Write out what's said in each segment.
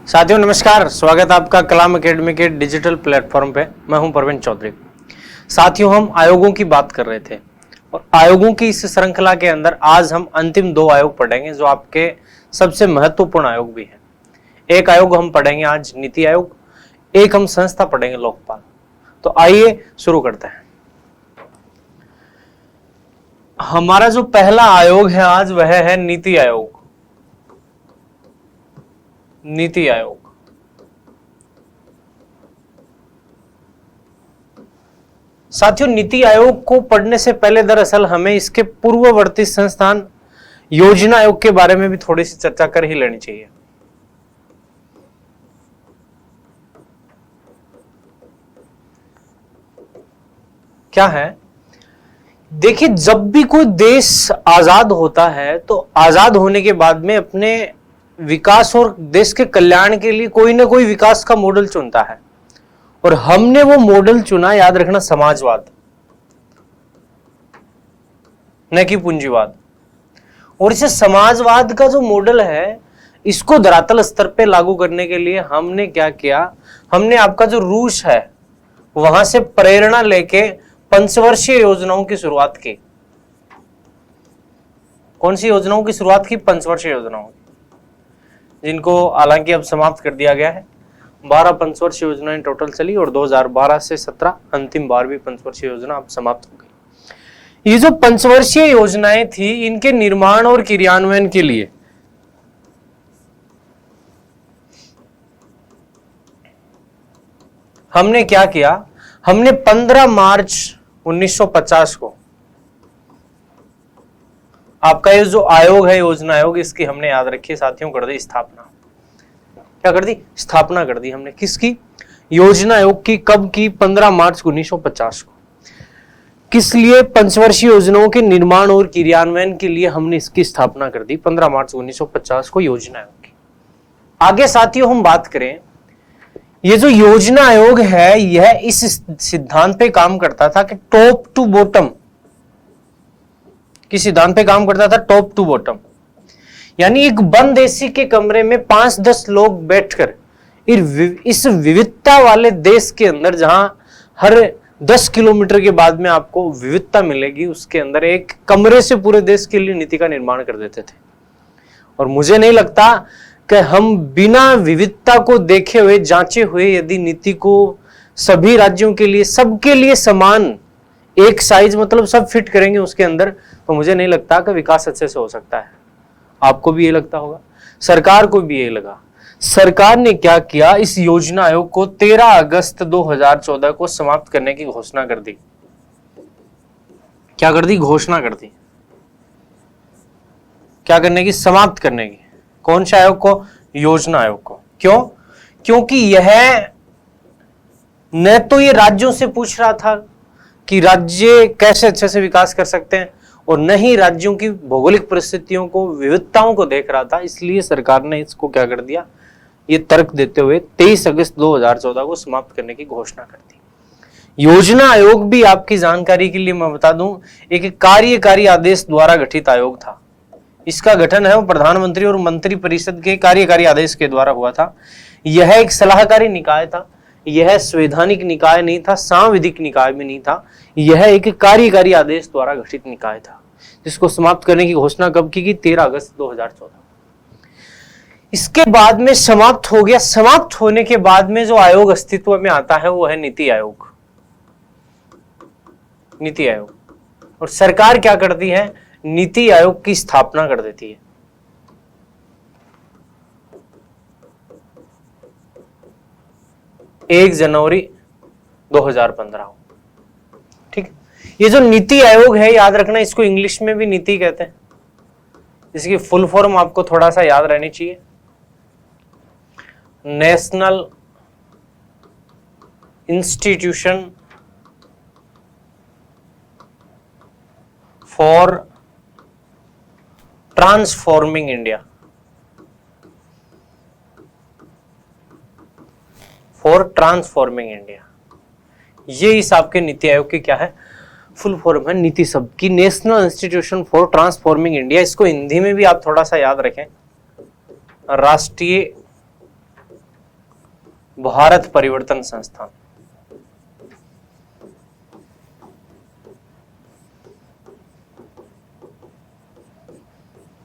साथियों नमस्कार, स्वागत है आपका कलाम एकेडमी के डिजिटल प्लेटफॉर्म पे। मैं हूं प्रवीण चौधरी। साथियों, हम आयोगों की बात कर रहे थे और आयोगों की इस श्रृंखला के अंदर आज हम अंतिम 2 आयोग पढ़ेंगे जो आपके सबसे महत्वपूर्ण आयोग भी हैं। एक आयोग हम पढ़ेंगे आज नीति आयोग, एक हम संस्था पढ़ेंगे लोकपाल। तो आइए शुरू करते हैं। हमारा जो पहला आयोग है आज वह है नीति आयोग। नीति आयोग साथियों, नीति आयोग को पढ़ने से पहले दरअसल हमें इसके पूर्ववर्ती संस्थान योजना आयोग के बारे में भी थोड़ी सी चर्चा कर ही लेनी चाहिए। क्या है, देखिए, जब भी कोई देश आजाद होता है तो आजाद होने के बाद में अपने विकास और देश के कल्याण के लिए कोई ना कोई विकास का मॉडल चुनता है और हमने वो मॉडल चुना, याद रखना, समाजवाद, न कि पूंजीवाद। और इसे समाजवाद का जो मॉडल है इसको धरातल स्तर पे लागू करने के लिए हमने क्या किया, हमने आपका जो रूस है वहां से प्रेरणा लेके पंचवर्षीय योजनाओं की शुरुआत की। कौन सी योजनाओं की शुरुआत की? पंचवर्षीय योजनाओं, जिनको हालांकि अब समाप्त कर दिया गया है। 12 पंचवर्षीय योजनाएं टोटल चली और 2012 से 17 अंतिम 12वीं पंचवर्षीय योजना अब समाप्त हो गई। ये जो पंचवर्षीय योजनाएं थी, इनके निर्माण और क्रियान्वयन के लिए हमने क्या किया, हमने 15 मार्च 1950 को आपका ये जो आयोग है, योजना आयोग, इसकी हमने, याद रखिए साथियों, कर दी स्थापना। क्या कर दी? स्थापना कर दी हमने। किसकी? योजना आयोग की। कब की? 15 मार्च 1950 को। किस लिए? पंचवर्षीय योजनाओं के निर्माण और क्रियान्वयन के लिए हमने इसकी स्थापना कर दी 15 मार्च 1950 को, योजना आयोग की। आगे साथियों हम बात करें, ये जो योजना आयोग है यह इस सिद्धांत पे काम करता था कि टॉप टू बॉटम, किस सिद्धांत पे काम करता था? टॉप टू बॉटम, यानी एक बंद एसी के कमरे में 5-10 लोग बैठकर इस विविधता वाले देश के अंदर, जहां हर 10 किलोमीटर के बाद में आपको विविधता मिलेगी, उसके अंदर एक कमरे से पूरे देश के लिए नीति का निर्माण कर देते थे। और मुझे नहीं लगता कि हम बिना विविधता को देखे हुए, जांचे हुए, यदि नीति को सभी राज्यों के लिए, सबके लिए समान एक साइज, मतलब सब फिट करेंगे उसके अंदर, तो मुझे नहीं लगता कि विकास अच्छे से हो सकता है। आपको भी ये लगता होगा, सरकार को भी ये लगा। सरकार ने क्या किया, इस योजना आयोग को 13 अगस्त 2014 को समाप्त करने की घोषणा कर दी। क्या कर दी? घोषणा कर दी। क्या करने की? समाप्त करने की। कौन से आयोग को? योजना आयोग को। क्यों? क्योंकि यह न तो ये राज्यों से पूछ रहा था कि राज्य कैसे अच्छे से विकास कर सकते हैं, और न ही राज्यों की भौगोलिक परिस्थितियों को, विविधताओं को देख रहा था। इसलिए सरकार ने इसको क्या कर दिया, ये तर्क देते हुए 23 अगस्त 2014 को समाप्त करने की घोषणा कर दी। योजना आयोग भी, आपकी जानकारी के लिए मैं बता दूं, एक कार्यकारी आदेश द्वारा गठित आयोग था। इसका गठन है वो प्रधानमंत्री और मंत्री परिषद के कार्यकारी आदेश के द्वारा हुआ था। यह एक सलाहकारी निकाय था, यह संवैधानिक निकाय नहीं था, सांविधिक निकाय भी नहीं था, यह एक कार्यकारी आदेश द्वारा गठित निकाय था, जिसको समाप्त करने की घोषणा कब की? 13 अगस्त 2014। इसके बाद में समाप्त हो गया। समाप्त होने के बाद में जो आयोग अस्तित्व में आता है वो है नीति आयोग। नीति आयोग। और सरकार क्या करती है? नीति आयोग की स्थापना कर देती है। एक जनवरी 2015। ठीक, ये जो नीति आयोग है, याद रखना, इसको इंग्लिश में भी नीति कहते हैं। इसकी फुल फॉर्म आपको थोड़ा सा याद रहनी चाहिए। National institution for transforming India. For transforming India, ये इस आपके नीति आयोग की क्या है? फुल फॉर्म है। नीति शब्द की national institution for transforming India. इसको हिंदी में भी आप थोड़ा सा याद रखें, राष्ट्रीय भारत परिवर्तन संस्थान।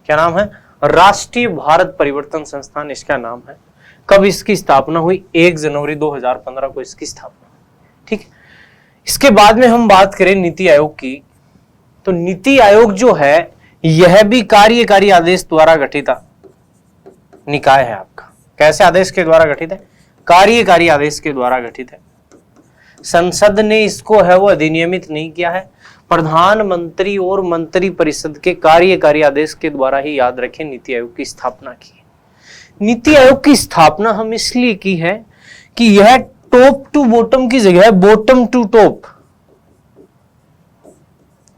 क्या नाम है? राष्ट्रीय भारत परिवर्तन संस्थान इसका नाम है। कब इसकी स्थापना हुई? 1 जनवरी 2015 को इसकी स्थापना। ठीक है, इसके बाद में हम बात करें नीति आयोग की, तो नीति आयोग जो है यह भी कार्यकारी आदेश द्वारा गठित निकाय है आपका। कैसे आदेश के द्वारा गठित है? कार्यकारी आदेश के द्वारा गठित है। संसद ने इसको है वो अधिनियमित नहीं किया है, प्रधानमंत्री और मंत्री परिषद के कार्यकारी आदेश के द्वारा ही, याद रखें, नीति आयोग की स्थापना की है। नीति आयोग की स्थापना हम इसलिए की है कि यह टॉप टू बॉटम की जगह बॉटम टू टॉप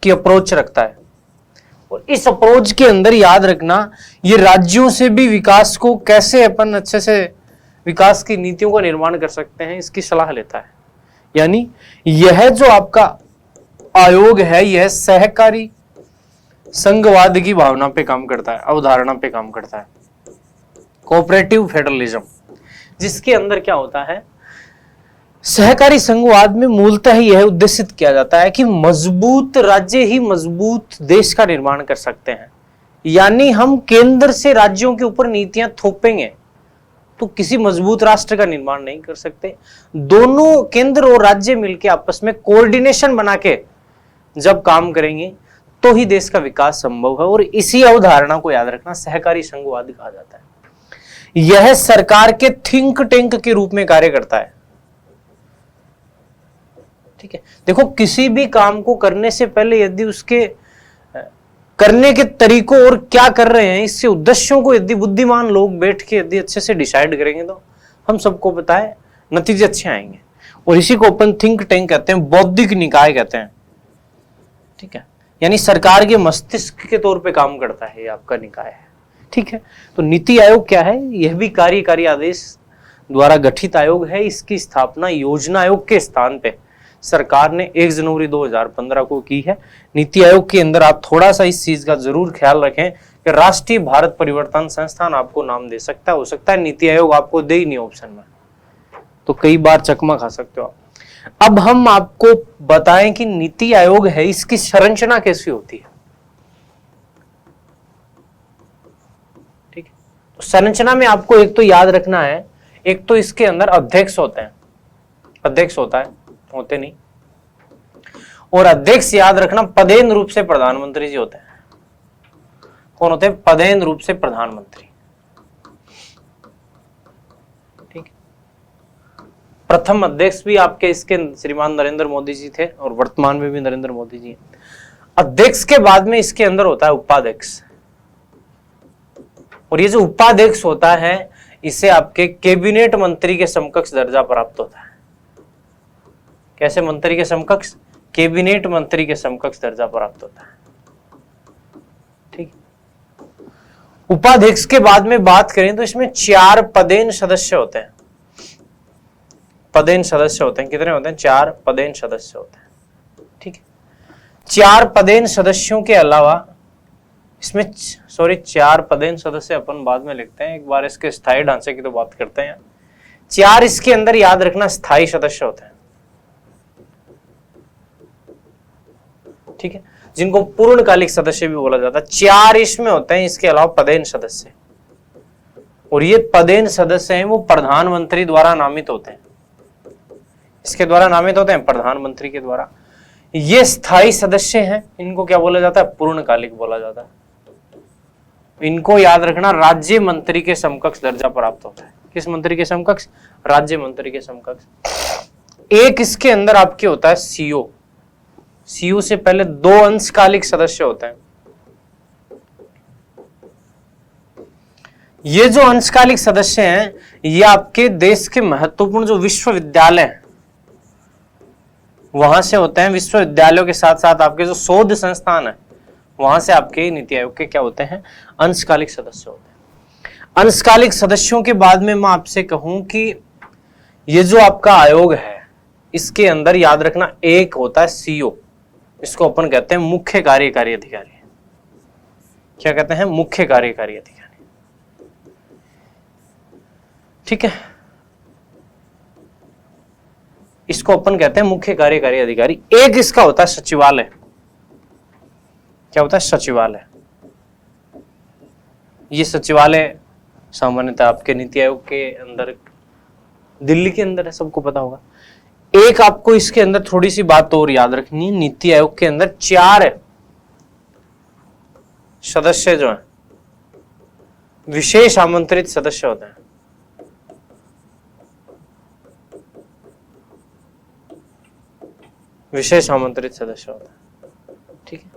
की अप्रोच रखता है, और इस अप्रोच के अंदर याद रखना, ये राज्यों से भी विकास को कैसे अपन अच्छे से विकास की नीतियों का निर्माण कर सकते हैं इसकी सलाह लेता है। यानी यह जो आपका आयोग है यह सहकारी संघवाद की भावना पे काम करता है, अवधारणा पे काम करता है, कोऑपरेटिव फेडरलिज्म, जिसके अंदर क्या होता है, सहकारी संघवाद में मूलतः यह उद्देशित किया जाता है कि मजबूत राज्य ही मजबूत देश का निर्माण कर सकते हैं। यानी हम केंद्र से राज्यों के ऊपर नीतियां थोपेंगे तो किसी मजबूत राष्ट्र का निर्माण नहीं कर सकते। दोनों केंद्र और राज्य मिलकर आपस में कोऑर्डिनेशन बना के जब काम करेंगे तो ही देश का विकास संभव है, और इसी अवधारणा को याद रखना सहकारी संघवाद कहा जाता है। यह सरकार के थिंक टैंक के रूप में कार्य करता है। ठीक है, देखो, किसी भी काम को करने से पहले यदि उसके करने के तरीकों और क्या कर रहे हैं, इससे उद्देश्यों को यदि बुद्धिमान लोग बैठ के यदि अच्छे से डिसाइड करेंगे तो हम सबको पता है नतीजे अच्छे आएंगे, और इसी को अपन थिंक टैंक कहते हैं, बौद्धिक निकाय कहते हैं। ठीक है, यानी सरकार के मस्तिष्क के तौर पे काम करता है ये आपका निकाय है। ठीक है, तो नीति आयोग क्या है? यह भी कार्यकारी आदेश द्वारा गठित आयोग है। इसकी स्थापना योजना आयोग के स्थान पे सरकार ने 1 जनवरी 2015 को की है। नीति आयोग के अंदर आप थोड़ा सा इस चीज का जरूर ख्याल रखें कि राष्ट्रीय भारत परिवर्तन संस्थान आपको नाम दे सकता है, हो सकता है नीति आयोग आपको दे ही नहीं ऑप्शन में, तो कई बार चकमा खा सकते हो आप। अब हम आपको बताएं कि नीति आयोग है इसकी संरचना कैसी होती है। ठीक है, तो संरचना में आपको एक तो याद रखना है, एक तो इसके अंदर अध्यक्ष होते हैं, अध्यक्ष होता है, होते नहीं, और अध्यक्ष याद रखना पदेन रूप से प्रधानमंत्री जी होते हैं। कौन होते हैं? पदेन रूप से प्रधानमंत्री। ठीक, प्रथम अध्यक्ष भी आपके इसके श्रीमान नरेंद्र मोदी जी थे, और वर्तमान में भी नरेंद्र मोदी जी हैं। अध्यक्ष के बाद में इसके अंदर होता है उपाध्यक्ष, और ये जो उपाध्यक्ष होता है इसे आपके कैबिनेट मंत्री के समकक्ष दर्जा प्राप्त होता है। कैसे मंत्री के समकक्ष? कैबिनेट मंत्री के समकक्ष दर्जा प्राप्त होता है। ठीक, उपाध्यक्ष के बाद में बात करें तो इसमें 4 पदेन सदस्य होते हैं। पदेन सदस्य होते हैं, कितने होते हैं? 4 पदेन सदस्य होते हैं। ठीक है, 4 पदेन सदस्यों के अलावा इसमें 4 पदेन सदस्य अपन बाद में लिखते हैं, एक बार इसके स्थायी ढांचे की तो बात करते हैं। 4 इसके अंदर याद रखना स्थायी सदस्य होते हैं। ठीक है, जिनको पूर्णकालिक सदस्य भी बोला जाता है। 4 इसमें होते हैं, इसके अलावा पदेन सदस्य, और ये पदेन सदस्य हैं वो प्रधानमंत्री द्वारा नामित होते हैं। इसके द्वारा नामित होते हैं प्रधानमंत्री के द्वारा। ये स्थायी सदस्य हैं, इनको क्या बोला जाता है? पूर्णकालिक बोला जाता है। इनको याद रखना राज्य मंत्री के समकक्ष दर्जा प्राप्त होता है। किस मंत्री के समकक्ष? राज्य मंत्री के समकक्ष। एक इसके अंदर आपके होता है सीओ। सीयू से पहले 2 अंशकालिक सदस्य होते हैं। ये जो अंशकालिक सदस्य हैं ये आपके देश के महत्वपूर्ण जो विश्वविद्यालय हैं वहां से होते हैं। विश्वविद्यालयों के साथ साथ आपके जो शोध संस्थान है वहां से आपके नीति आयोग के क्या होते हैं? अंशकालिक सदस्य होते हैं। अंशकालिक सदस्यों के बाद में मैं आपसे कहूं कि ये जो आपका आयोग है इसके अंदर याद रखना एक होता है सीओ, इसको अपन कहते हैं मुख्य कार्यकारी अधिकारी। क्या कहते हैं? मुख्य कार्यकारी अधिकारी। ठीक है, इसको अपन कहते हैं मुख्य कार्यकारी अधिकारी। एक इसका होता है सचिवालय। क्या होता है? सचिवालय। ये सचिवालय सामान्यतः आपके नीति आयोग के अंदर, दिल्ली के अंदर है, सबको पता होगा। एक आपको इसके अंदर थोड़ी सी बात और याद रखनी है, नीति आयोग के अंदर 4 सदस्य जो हैं विशेष आमंत्रित सदस्य होते हैं। विशेष आमंत्रित सदस्य होते हैं, ठीक है।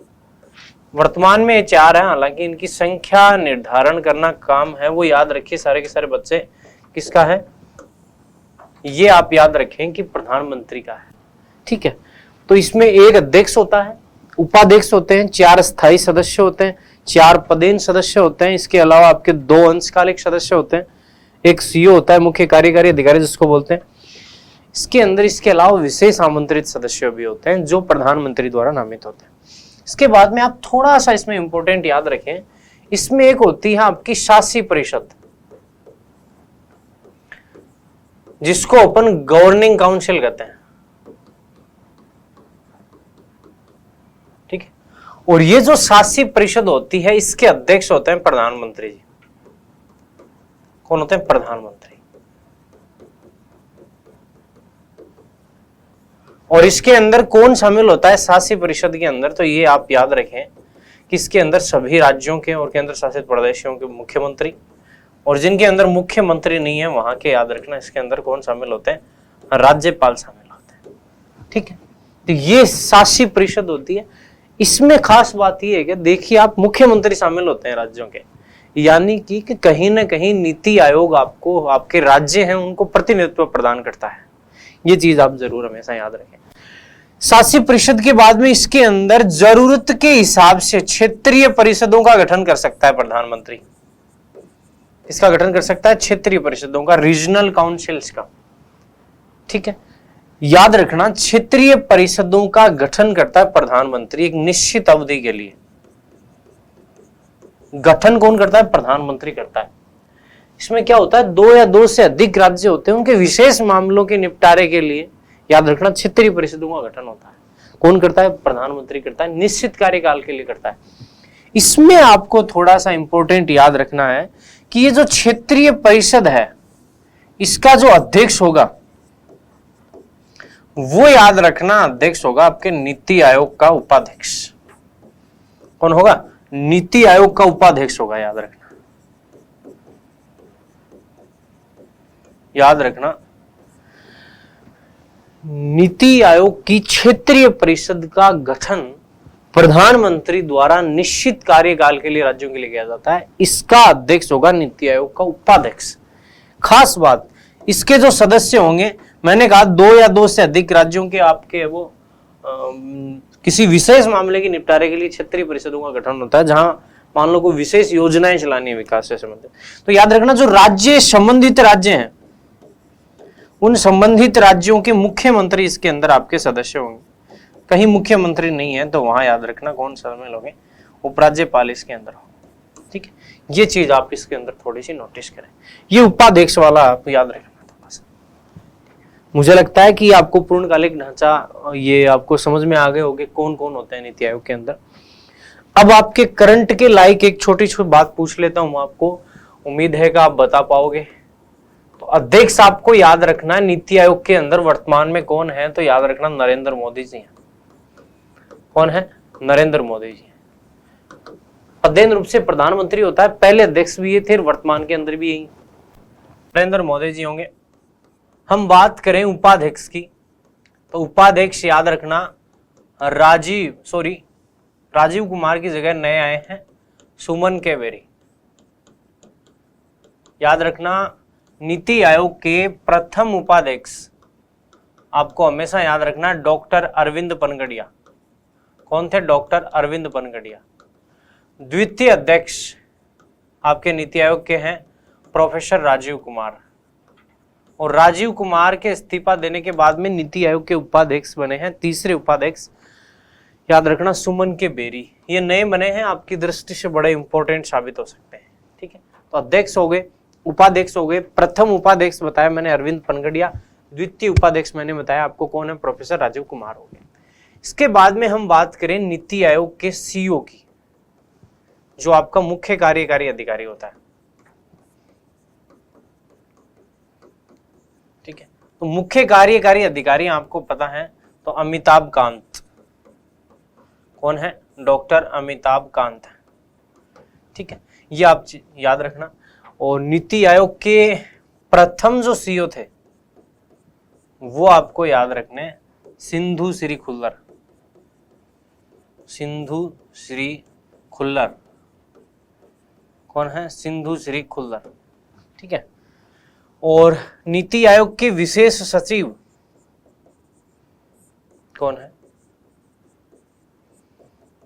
वर्तमान में ये 4 है, हालांकि इनकी संख्या निर्धारण करना काम है, वो याद रखिए सारे के सारे बच्चे किसका है, ये आप याद रखें कि प्रधानमंत्री का है, ठीक है। तो इसमें एक अध्यक्ष होता है, उपाध्यक्ष होते हैं, 4 स्थायी सदस्य होते हैं, 4 पदेन सदस्य होते हैं। इसके अलावा आपके 2 अंशकालिक सदस्य होते हैं, एक सीईओ होता है, मुख्य कार्यकारी अधिकारी जिसको बोलते हैं। इसके अंदर इसके अलावा विशेष आमंत्रित सदस्य भी होते हैं जो प्रधानमंत्री द्वारा नामित होते हैं। इसके बाद में आप थोड़ा सा इसमें इंपॉर्टेंट याद रखें, इसमें एक होती है आपकी शासी परिषद, जिसको अपन गवर्निंग काउंसिल कहते हैं, ठीक है। और ये जो शासी परिषद होती है, इसके अध्यक्ष होते हैं प्रधानमंत्री जी। कौन होते हैं? प्रधानमंत्री। और इसके अंदर कौन शामिल होता है शासी परिषद के अंदर? तो ये आप याद रखें कि इसके अंदर सभी राज्यों के और केंद्र शासित प्रदेशों के मुख्यमंत्री, और जिनके अंदर मुख्यमंत्री नहीं है वहां के याद रखना इसके अंदर कौन शामिल होते हैं? राज्यपाल शामिल होते हैं, ठीक है। तो ये शासी परिषद होती है। इसमें खास बात ये है कि देखिए आप, मुख्यमंत्री शामिल होते हैं राज्यों के, यानी कि कहीं ना कहीं नीति आयोग आपको, आपके राज्य हैं उनको प्रतिनिधित्व प्रदान करता है। ये चीज आप जरूर हमेशा याद रखें। शासी परिषद के बाद में इसके अंदर जरूरत के हिसाब से क्षेत्रीय परिषदों का गठन कर सकता है प्रधानमंत्री। इसका गठन कर सकता है क्षेत्रीय परिषदों का, रीजनल काउंसिल्स का, ठीक है। याद रखना, क्षेत्रीय परिषदों का गठन करता है प्रधानमंत्री एक निश्चित अवधि के लिए। गठन कौन करता है? प्रधानमंत्री करता है। इसमें क्या होता है, 2 या 2 से अधिक राज्य होते हैं, उनके विशेष मामलों के निपटारे के लिए याद रखना क्षेत्रीय परिषदों का गठन होता है। कौन करता है? प्रधानमंत्री करता है, निश्चित कार्यकाल के लिए करता है। इसमें आपको थोड़ा सा इंपॉर्टेंट याद रखना है कि ये जो क्षेत्रीय परिषद है, इसका जो अध्यक्ष होगा वो याद रखना अध्यक्ष होगा आपके नीति आयोग का उपाध्यक्ष। कौन होगा? नीति आयोग का उपाध्यक्ष होगा, याद रखना। याद रखना, नीति आयोग की क्षेत्रीय परिषद का गठन प्रधानमंत्री द्वारा निश्चित कार्यकाल के लिए राज्यों के लिए किया जाता है। इसका अध्यक्ष होगा नीति आयोग का उपाध्यक्ष। खास बात, इसके जो सदस्य होंगे, मैंने कहा 2 या 2 से अधिक राज्यों के आपके वो किसी विशेष मामले के निपटारे के लिए क्षेत्रीय परिषदों का गठन होता है, जहां मान लो कोई विशेष योजनाएं चलानी है विकास से संबंधित। तो याद रखना, जो राज्य संबंधित राज्य हैं, उन संबंधित राज्यों के मुख्यमंत्री इसके अंदर आपके सदस्य होंगे। कहीं मुख्यमंत्री नहीं है तो वहां याद रखना कौन शामिल होंगे? उपराज्यपाल इसके अंदर होंगे, ठीक है। ये चीज आप इसके अंदर थोड़ी सी नोटिस करें। ये उपाध्यक्ष वाला आप याद रखना थोड़ा सा। मुझे लगता है कि आपको पूर्णकालिक ढांचा ये आपको समझ में आ गए होंगे कौन कौन होते हैं नीति आयोग के अंदर। अब आपके करंट के लायक एक छोटी छोटी बात पूछ लेता हूं आपको, उम्मीद है कि आप बता पाओगे। तो अध्यक्ष आपको याद रखना है नीति आयोग के अंदर वर्तमान में कौन है? तो याद रखना नरेंद्र मोदी जी हैं। कौन है? नरेंद्र मोदी जी। पदेन रूप से प्रधानमंत्री होता है, पहले अध्यक्ष भी ये थे, वर्तमान के अंदर भी यही नरेंद्र मोदी जी होंगे। हम बात करें उपाध्यक्ष की, तो उपाध्यक्ष याद रखना राजीव कुमार की जगह नए आए हैं सुमन के बेरी। याद रखना, नीति आयोग के प्रथम उपाध्यक्ष आपको हमेशा याद रखना डॉक्टर अरविंद पनगड़िया। कौन थे? डॉक्टर अरविंद पनगड़िया। द्वितीय अध्यक्ष आपके नीति आयोग के हैं प्रोफेसर राजीव कुमार, और राजीव कुमार के इस्तीफा देने के बाद में नीति आयोग के उपाध्यक्ष बने हैं तीसरे उपाध्यक्ष, याद रखना सुमन के बेरी। ये नए बने हैं, आपकी दृष्टि से बड़े इंपॉर्टेंट साबित हो सकते हैं, ठीक है। तो अध्यक्ष हो गए, उपाध्यक्ष हो गए। प्रथम उपाध्यक्ष बताया मैंने अरविंद पनगड़िया, द्वितीय उपाध्यक्ष मैंने बताया आपको कौन है, प्रोफेसर राजीव कुमार हो गए। इसके बाद में हम बात करें नीति आयोग के सीईओ की, जो आपका मुख्य कार्यकारी अधिकारी होता है। ठीक है, तो मुख्य कार्यकारी अधिकारी आपको पता है तो अमिताभ कांत, कौन है, डॉक्टर अमिताभ कांत है। ठीक है, ये आप याद रखना। और नीति आयोग के प्रथम जो सीईओ थे वो आपको याद रखने, सिंधु श्री खुल्लर, सिंधु श्री खुल्लर, कौन है, सिंधु श्री खुल्लर। ठीक है, और नीति आयोग के विशेष सचिव कौन है,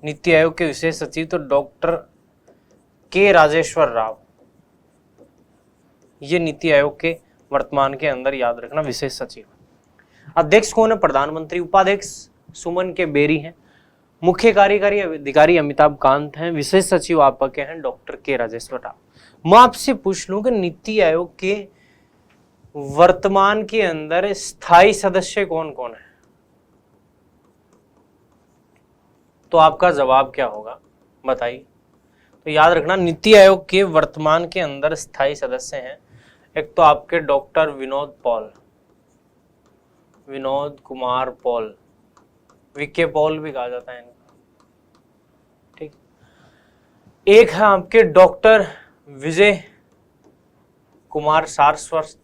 नीति आयोग के विशेष सचिव तो डॉक्टर के राजेश्वर राव, ये नीति आयोग के वर्तमान के अंदर याद रखना विशेष सचिव। अध्यक्ष कौन है, प्रधानमंत्री। उपाध्यक्ष सुमन के बेरी हैं। मुख्य कार्यकारी अधिकारी अमिताभ कांत हैं। विशेष सचिव आपके हैं डॉक्टर के राजेश्वर राव। मैं आपसे पूछ लूं कि नीति आयोग के वर्तमान के अंदर स्थायी सदस्य कौन कौन है, तो आपका जवाब क्या होगा बताइए। तो याद रखना, नीति आयोग के वर्तमान के अंदर स्थायी सदस्य हैं, एक तो आपके doctor Vinod Paul, Vinod Kumar Paul, VK Paul भी कहा जाता है इनको। ठीक, एक है आपके डॉक्टर विजय कुमार सारस्वत,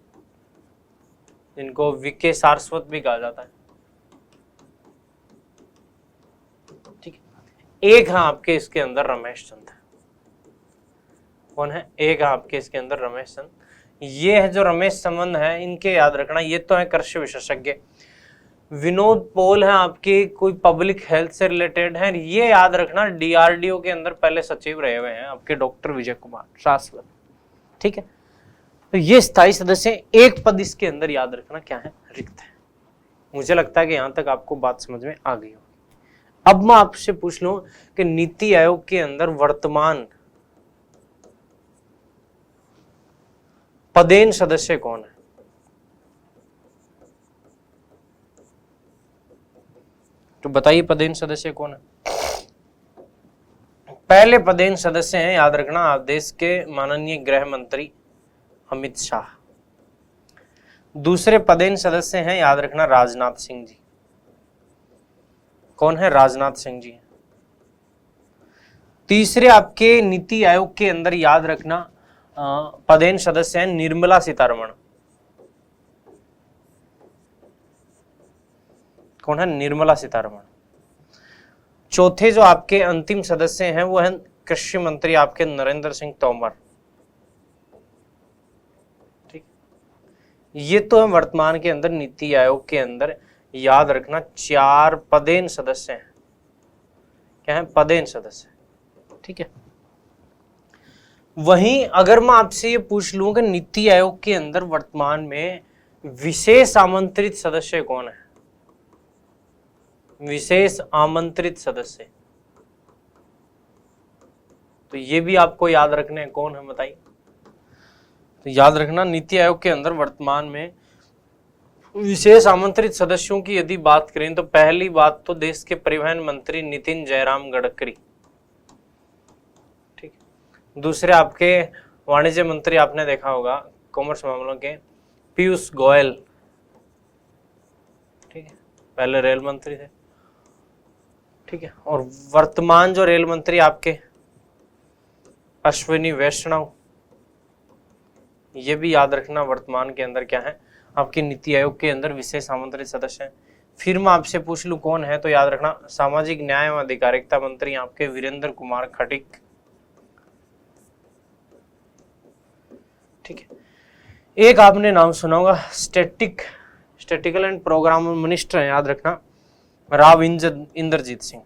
जिनको विके सारस्वत भी कहा जाता है। ठीक है, एक है आपके इसके अंदर रमेश चंद, कौन है, एक है आपके इसके अंदर रमेश चंद। ये है जो रमेश चंद है, इनके याद रखना, ये तो है कृषि विशेषज्ञ। विनोद पॉल है आपके कोई पब्लिक हेल्थ से रिलेटेड है, ये याद रखना डीआरडीओ के अंदर पहले सचिव रहे हुए हैं आपके डॉक्टर विजय कुमार सारस्वत। ठीक है, तो ये स्थायी सदस्य, एक पद इसके अंदर याद रखना क्या है, रिक्त है। मुझे लगता है कि यहां तक आपको बात समझ में आ गई होगी। अब मैं आपसे पूछ लूं कि नीति आयोग के अंदर वर्तमान पदेन सदस्य कौन है, तो बताइए पदेन सदस्य कौन है। पहले पदेन सदस्य हैं, याद रखना, आप देश के माननीय गृह मंत्री अमित शाह। दूसरे पदेन सदस्य हैं, याद रखना, राजनाथ सिंह जी, कौन है, राजनाथ सिंह जी। तीसरे आपके नीति आयोग के अंदर याद रखना पदेन सदस्य हैं, निर्मला सीतारमण, कौन है, निर्मला सीतारमण। चौथे जो आपके अंतिम सदस्य हैं वो हैं कृषि मंत्री आपके नरेंद्र सिंह तोमर। ठीक, ये तो है वर्तमान के अंदर नीति आयोग के अंदर याद रखना 4 पदेन सदस्य हैं, क्या है, पदेन सदस्य। ठीक है, वहीं अगर मैं आपसे ये पूछ लूं कि नीति आयोग के अंदर वर्तमान में विशेष आमंत्रित सदस्य कौन है, विशेष आमंत्रित सदस्य, तो ये भी आपको याद रखने हैं, कौन है बताइए। तो याद रखना, नीति आयोग के अंदर वर्तमान में विशेष आमंत्रित सदस्यों की यदि बात करें तो पहली बात तो देश के परिवहन मंत्री नितिन जयराम गडकरी। ठीक, दूसरे आपके वाणिज्य मंत्री आपने देखा होगा कॉमर्स मामलों के पीयूष गोयल। ठीक है, पहले रेल मंत्री थे। ठीक है, और वर्तमान जो रेल मंत्री आपके अश्विनी वैष्णव, ये भी याद रखना वर्तमान के अंदर क्या है, आपके नीति आयोग के अंदर विशेष आमंत्रित सदस्य हैं। फिर मैं आपसे पूछ लूं कौन है, तो याद रखना सामाजिक न्याय एवं अधिकारिता मंत्री आपके वीरेंद्र कुमार खटीक। ठीक है, एक आपने नाम सुना होगा स्टैटिकल एंड प्रोग्राम मिनिस्टर है, याद रखना राव इंद्रजीत सिंह,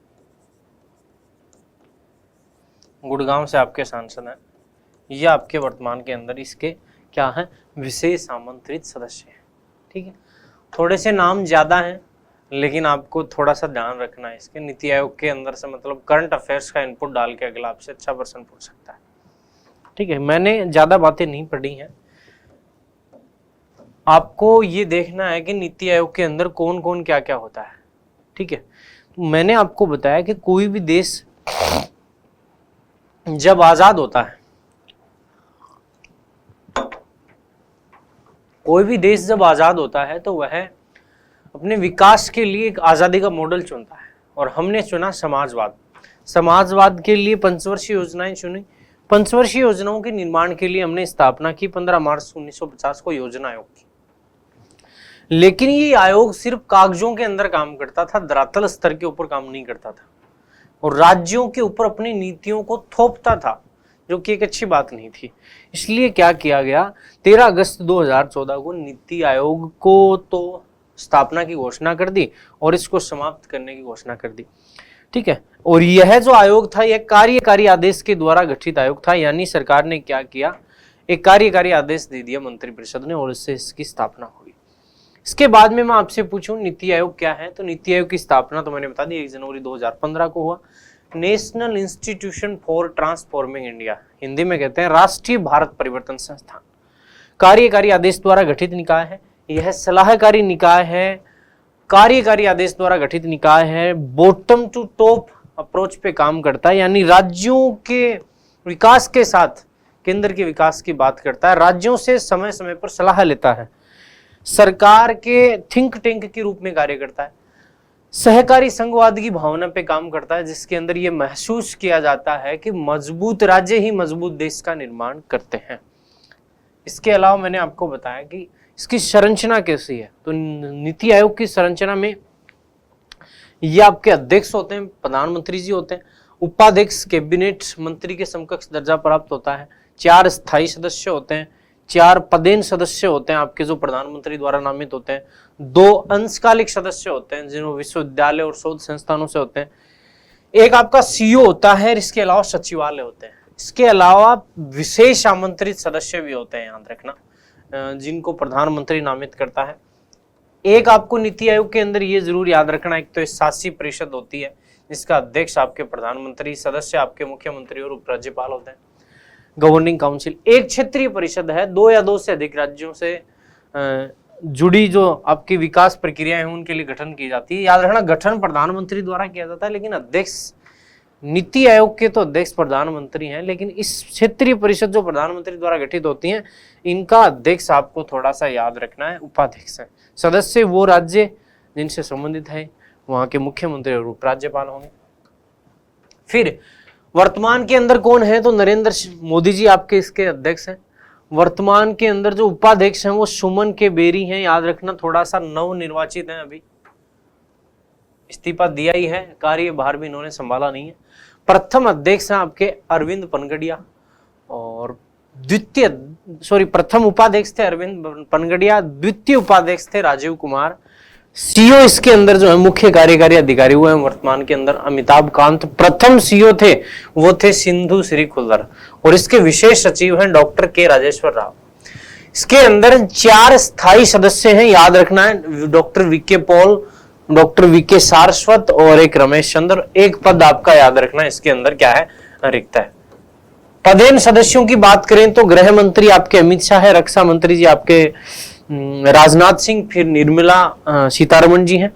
गुड़गांव से आपके सांसद हैं। ये आपके वर्तमान के अंदर इसके क्या है, विशेष आमंत्रित सदस्य हैं। ठीक है, थोड़े से नाम ज्यादा हैं लेकिन आपको थोड़ा सा ध्यान रखना है इसके। नीति आयोग के अंदर से मतलब करंट अफेयर्स का इनपुट डाल के अगला आपसे अच्छा प्रश्न पूछ सकता है। ठीक है, मैंने ज्यादा बातें नहीं पढ़ी हैं, आपको ये देखना है कि नीति आयोग के अंदर कौन कौन क्या क्या होता है। ठीक है, तो मैंने आपको बताया कि कोई भी देश जब आजाद होता है, कोई भी देश जब आजाद होता है तो वह अपने विकास के लिए एक आजादी का मॉडल चुनता है, और हमने चुना समाजवाद। समाजवाद के लिए पंचवर्षीय योजनाएं चुनी। पंचवर्षीय योजनाओं के निर्माण के लिए हमने स्थापना की 15 मार्च 1950 को योजना आयोग की। लेकिन ये आयोग सिर्फ कागजों के अंदर काम करता था, धरातल स्तर के ऊपर काम नहीं करता था, और राज्यों के ऊपर अपनी नीतियों को थोपता था, जो कि एक अच्छी बात नहीं थी। इसलिए क्या किया गया, 13 अगस्त 2014 को नीति आयोग को तो स्थापना की घोषणा कर दी और इसको समाप्त करने की घोषणा कर दी। ठीक है, और यह जो आयोग था यह कार्यकारी आदेश के द्वारा गठित आयोग था, यानी सरकार ने क्या किया, एक कार्यकारी आदेश दे दिया मंत्रिपरिषद ने, और इससे इसकी स्थापना हुई। इसके बाद में मैं आपसे पूछूं नीति आयोग क्या है, तो नीति आयोग की स्थापना तो मैंने बता दी 1 जनवरी 2015 को हुआ। National institution for transforming India, Hindi में कहते हैं राष्ट्रीय भारत परिवर्तन संस्थान, कार्यकारी आदेश द्वारा गठित निकाय है। यह सलाहकारी निकाय है, कार्यकारी आदेश द्वारा गठित निकाय है, बॉटम टू टॉप अप्रोच पे काम करता है, यानी राज्यों के विकास के साथ केंद्र के विकास की बात करता है, राज्यों से समय समय पर सलाह लेता है, सरकार के थिंक टैंक के रूप में कार्य करता है, सहकारी संघवाद की भावना पे काम करता है, जिसके अंदर यह महसूस किया जाता है कि मजबूत राज्य ही मजबूत देश का निर्माण करते हैं। इसके अलावा मैंने आपको बताया कि इसकी संरचना कैसी है, तो नीति आयोग की संरचना में ये आपके अध्यक्ष होते हैं, प्रधानमंत्री जी होते हैं, उपाध्यक्ष कैबिनेट मंत्री के समकक्ष दर्जा प्राप्त होता है, 4 स्थायी सदस्य होते हैं, 4 पदेन सदस्य होते हैं आपके जो प्रधानमंत्री द्वारा नामित होते हैं, 2 अंशकालिक सदस्य होते हैं जिन्होंने विश्वविद्यालय और शोध संस्थानों से होते हैं, एक आपका सीईओ होता है, इसके अलावा सचिवालय होते हैं। इसके अलावा विशेष आमंत्रित सदस्य भी होते हैं, याद रखना, जिनको प्रधानमंत्री नामित करता है। एक आपको नीति आयोग के अंदर ये जरूर याद रखना, एक तो शासी परिषद होती है जिसका अध्यक्ष आपके प्रधानमंत्री, सदस्य आपके मुख्यमंत्री और उपराज्यपाल होते हैं, गवर्निंग काउंसिल। एक क्षेत्रीय परिषद है, 2 या 2 से अधिक राज्यों से जुड़ी जो आपकी विकास प्रक्रियाएं हैं उनके लिए गठन की जाती है। याद रखना, गठन प्रधानमंत्री द्वारा किया जाता है, लेकिन अध्यक्ष नीति आयोग के तो अध्यक्ष प्रधानमंत्री हैं, लेकिन इस क्षेत्रीय परिषद जो प्रधानमंत्री द्वारा गठित होती हैं, इनका अध्यक्ष आपको थोड़ा सा याद रखना है, उपाध्यक्ष है। सदस्य वो राज्य जिनसे संबंधित है, वहां के मुख्यमंत्री और उपराज्यपाल होंगे। फिर वर्तमान के अंदर कौन है, तो नरेंद्र मोदी जी आपके इसके अध्यक्ष हैं। वर्तमान के अंदर जो उपाध्यक्ष हैं वो सुमन के बेरी हैं, याद रखना, थोड़ा सा नव निर्वाचित हैं, अभी इस्तीफा दिया ही है, कार्यभार भी इन्होंने संभाला नहीं है। प्रथम अध्यक्ष हैं आपके अरविंद पनगड़िया, और प्रथम उपाध्यक्ष थे अरविंद पनगड़िया, द्वितीय उपाध्यक्ष थे राजीव कुमार। सीईओ इसके अंदर जो है मुख्य कार्यकारी अधिकारी हुए हैं वर्तमान के अंदर अमिताभ कांत। प्रथम सीईओ थे वो थे सिंधु श्री खुल्लर, और इसके विशेष सचिव हैं डॉक्टर के राजेश्वर राव। इसके अंदर 4 स्थायी सदस्य हैं, याद रखना है, doctor VK Paul, doctor VK Saraswat और एक रमेश चंद्र। एक पद आपका याद रखना इसके अंदर क्या है, रिक्त है। पदेन सदस्यों की बात करें तो गृह मंत्री आपके अमित शाह है, रक्षा मंत्री जी आपके राजनाथ सिंह, फिर निर्मला सीतारमण जी हैं,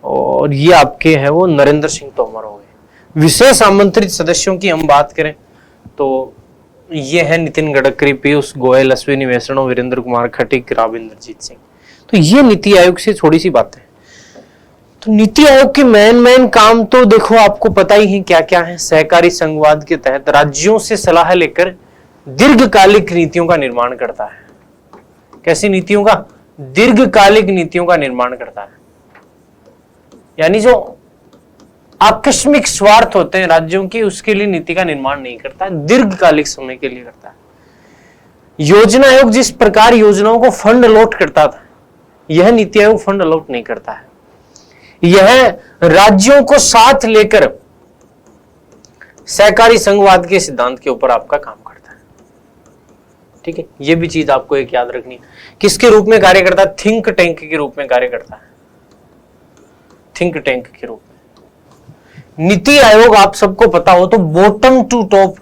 और ये आपके हैं वो नरेंद्र सिंह तोमर हो गए। विशेष आमंत्रित सदस्यों की हम बात करें तो ये है नितिन गडकरी, पीयूष गोयल, अश्विनी वैष्णव, वीरेंद्र कुमार खटीक, राव इंद्रजीत सिंह। तो ये नीति आयोग से थोड़ी सी बातें। तो नीति आयोग के मेन काम तो देखो आपको पता ही है क्या क्या है। सहकारी संघवाद के तहत राज्यों से सलाह लेकर दीर्घकालिक नीतियों का निर्माण करता है। कैसी नीतियों का, दीर्घकालिक नीतियों का निर्माण करता है, यानी जो आकस्मिक स्वार्थ होते हैं राज्यों की उसके लिए नीति का निर्माण नहीं करता है, दीर्घकालिक समय के लिए करता है। योजना आयोग जिस प्रकार योजनाओं को फंड अलॉट करता था, यह नीति आयोग फंड अलॉट नहीं करता है। यह राज्यों को साथ लेकर सहकारी संघवाद के सिद्धांत के ऊपर आपका काम करता है। ठीक है, यह भी चीज आपको एक याद रखनी है। किसके रूप में कार्य करता है, थिंक टैंक के रूप में कार्य करता है, थिंक टैंक के रूप में। नीति आयोग आप सबको पता हो तो बॉटम टू टॉप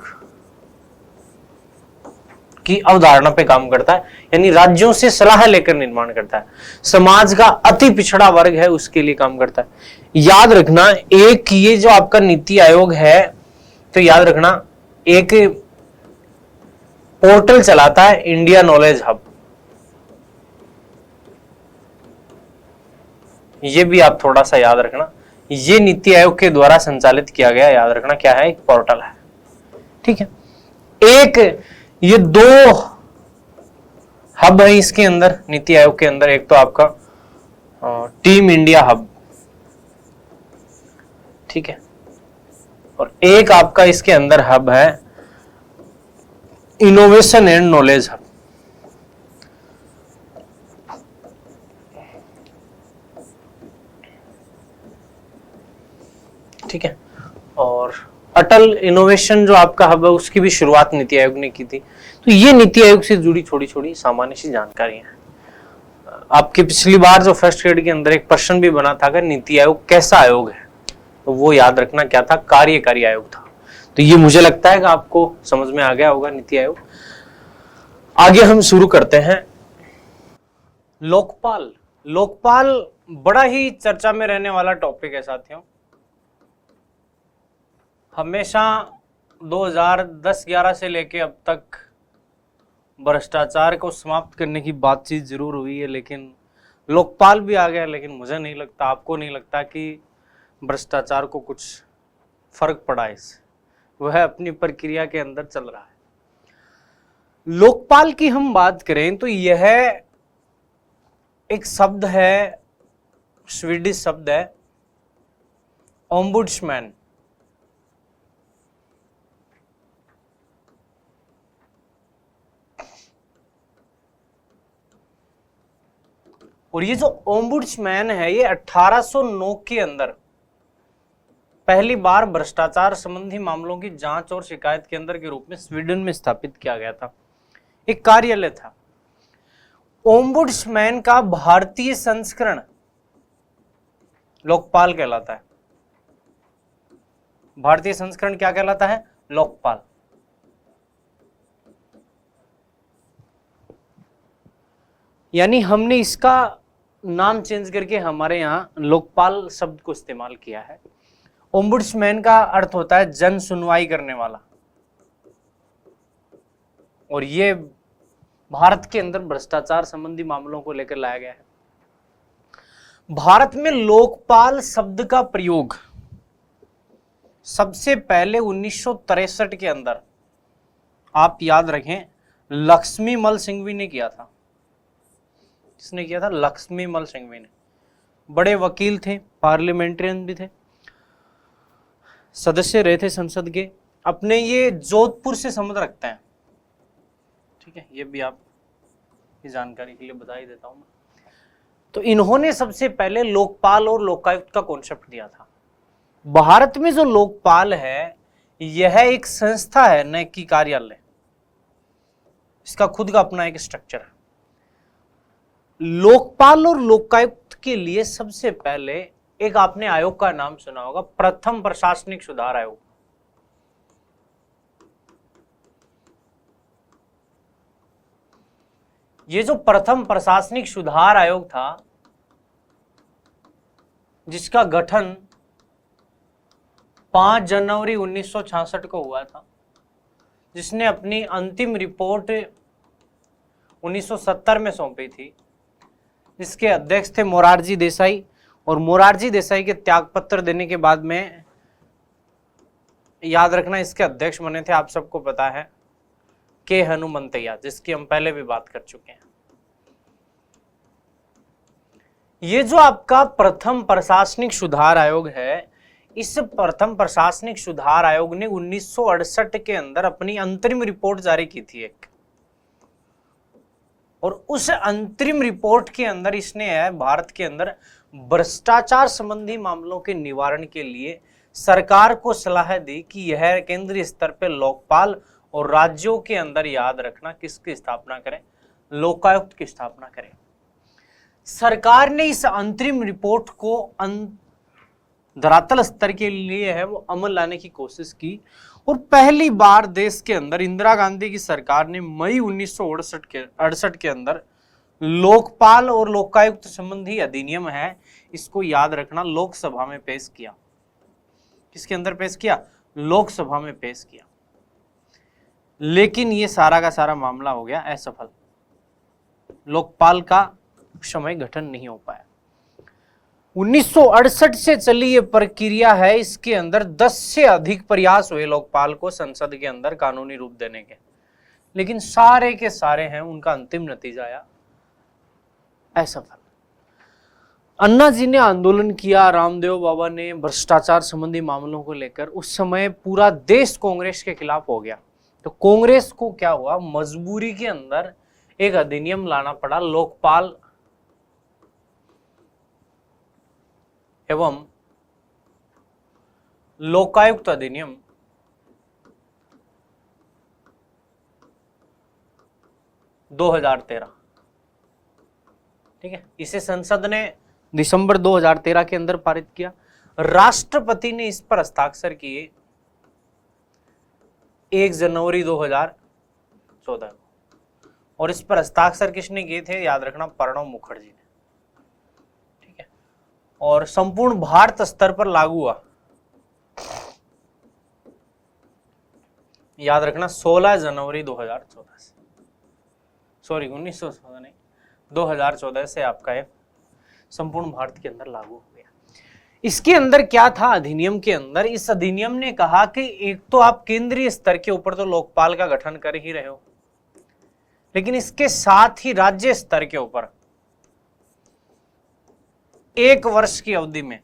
की अवधारणा पे काम करता है, यानी राज्यों से सलाह लेकर निर्माण करता है। समाज का अति पिछड़ा वर्ग है उसके लिए काम करता है। याद रखना, एक ये जो आपका नीति आयोग है, तो याद रखना एक पोर्टल चलाता है इंडिया नॉलेज हब, ये भी आप थोड़ा सा याद रखना। ये नीति आयोग के द्वारा संचालित किया गया, याद रखना क्या है, एक पोर्टल है। ठीक है, एक ये दो हब है इसके अंदर, नीति आयोग के अंदर। एक तो आपका टीम इंडिया हब, ठीक है, और एक आपका इसके अंदर हब है इनोवेशन एंड नॉलेज हब। ठीक है, और अटल इनोवेशन जो आपका हब है उसकी भी शुरुआत नीति आयोग ने की थी। तो ये नीति आयोग से जुड़ी छोटी छोटी सामान्य सी जानकारी है। आपकी पिछली बार जो फर्स्ट ग्रेड के अंदर एक प्रश्न भी बना था कि नीति आयोग कैसा आयोग है, तो वो याद रखना क्या था, कार्यकारी आयोग था। तो ये मुझे लगता है कि आपको समझ में आ गया होगा नीति आयोग। आगे हम शुरू करते हैं। लोकपाल। लोकपाल बड़ा ही चर्चा में रहने वाला टॉपिक है साथियों। हमेशा 2010-11 से लेके अब तक भ्रष्टाचार को समाप्त करने की बातचीत जरूर हुई है, लेकिन लोकपाल भी आ गया। लेकिन मुझे नहीं लगता, आपको नहीं लगता कि भ्रष्टाचार को कुछ फर्क पड़ा इससे, वह अपनी प्रक्रिया के अंदर चल रहा है। लोकपाल की हम बात करें तो यह एक शब्द है, स्वीडिश शब्द है ओम्बुड्समैन। और ये जो ओम्बुड्समैन है ये 1809 के अंदर पहली बार भ्रष्टाचार संबंधी मामलों की जांच और शिकायत केंद्र के रूप में स्वीडन में स्थापित किया गया था। एक कार्यालय था। ओम्बुड्समैन का भारतीय संस्करण लोकपाल कहलाता है। भारतीय संस्करण क्या कहलाता है? लोकपाल। यानी हमने इसका नाम चेंज करके हमारे यहां लोकपाल शब्द को इस्तेमाल किया है। ओम्बुड्समैन का अर्थ होता है जन सुनवाई करने वाला, और ये भारत के अंदर भ्रष्टाचार संबंधी मामलों को लेकर लाया गया है। भारत में लोकपाल शब्द का प्रयोग सबसे पहले 1963 के अंदर, आप याद रखें, लक्ष्मीमल सिंघवी ने किया था। किसने किया था? लक्ष्मीमल सिंघवी ने। बड़े वकील थे, पार्लियामेंटेरियन भी थे, सदस्य रहे थे संसद के। अपने ये जोधपुर से संबंध रखते हैं। ठीक है, ये भी आप की जानकारी के लिए बता ही देता हूं मैं। तो इन्होंने सबसे पहले लोकपाल और लोकायुक्त का कॉन्सेप्ट दिया था। भारत में जो लोकपाल है यह एक संस्था है, न कि कार्यालय। इसका खुद का अपना एक स्ट्रक्चर है। लोकपाल और लोकायुक्त के लिए सबसे पहले एक आपने आयोग का नाम सुना होगा, प्रथम प्रशासनिक सुधार आयोग। ये जो प्रथम प्रशासनिक सुधार आयोग था, जिसका गठन 5 जनवरी 1966 को हुआ था, जिसने अपनी अंतिम रिपोर्ट 1970 में सौंपी थी, जिसके अध्यक्ष थे मोरारजी देसाई। और मोरारजी देसाई के त्यागपत्र देने के बाद में, याद रखना, इसके अध्यक्ष बने थे, आप सबको पता है, के हनुमंतैया, जिसकी हम पहले भी बात कर चुके हैं। ये जो आपका प्रथम प्रशासनिक सुधार आयोग है, इस प्रथम प्रशासनिक सुधार आयोग ने 1968 के अंदर अपनी अंतरिम रिपोर्ट जारी की थी एक, और उस अंतरिम रिपोर्ट के अंदर इसने भारत के अंदर भ्रष्टाचार संबंधी मामलों के निवारण के लिए सरकार को सलाह दी कि यह केंद्रीय स्तर पर लोकपाल और राज्यों के अंदर, याद रखना, किसकी स्थापना करें? लोकायुक्त की स्थापना करें। सरकार ने इस अंतरिम रिपोर्ट को धरातल स्तर के लिए है वो अमल लाने की कोशिश की। और पहली बार देश के अंदर इंदिरा गांधी की सरकार ने मई 1968 के अंदर लोकपाल और लोकायुक्त संबंधी अधिनियम है, इसको याद रखना, लोकसभा में पेश किया। किसके अंदर पेश किया? लोकसभा में पेश किया। लेकिन ये सारा का सारा मामला हो गया असफल। लोकपाल का समय गठन नहीं हो पाया। 1968 से चली ये प्रक्रिया है, इसके अंदर 10 से अधिक प्रयास हुए लोकपाल को संसद के अंदर कानूनी रूप देने के, लेकिन सारे के सारे हैं उनका अंतिम नतीजा आया असफल। अन्ना जी ने आंदोलन किया, रामदेव बाबा ने भ्रष्टाचार संबंधी मामलों को लेकर, उस समय पूरा देश कांग्रेस के खिलाफ हो गया। तो कांग्रेस को क्या हुआ, मजबूरी के अंदर एक अधिनियम लाना पड़ा, लोकपाल एवं लोकायुक्त अधिनियम 2013। ठीक है, इसे संसद ने दिसंबर 2013 के अंदर पारित किया। राष्ट्रपति ने इस पर हस्ताक्षर किए 1 जनवरी 2014 को, और इस पर हस्ताक्षर किसने किए थे? याद रखना, प्रणब मुखर्जी ने। ठीक है, और संपूर्ण भारत स्तर पर लागू हुआ, याद रखना, 16 जनवरी 2014 से, सॉरी 1914 नहीं, 2014 से आपका ये संपूर्ण भारत के अंदर लागू हो गया। इसके अंदर क्या था अधिनियम के अंदर? इस अधिनियम ने कहा कि एक तो आप केंद्रीय स्तर के ऊपर तो लोकपाल का गठन कर ही रहे हो, लेकिन इसके साथ ही राज्य स्तर के ऊपर 1 वर्ष की अवधि में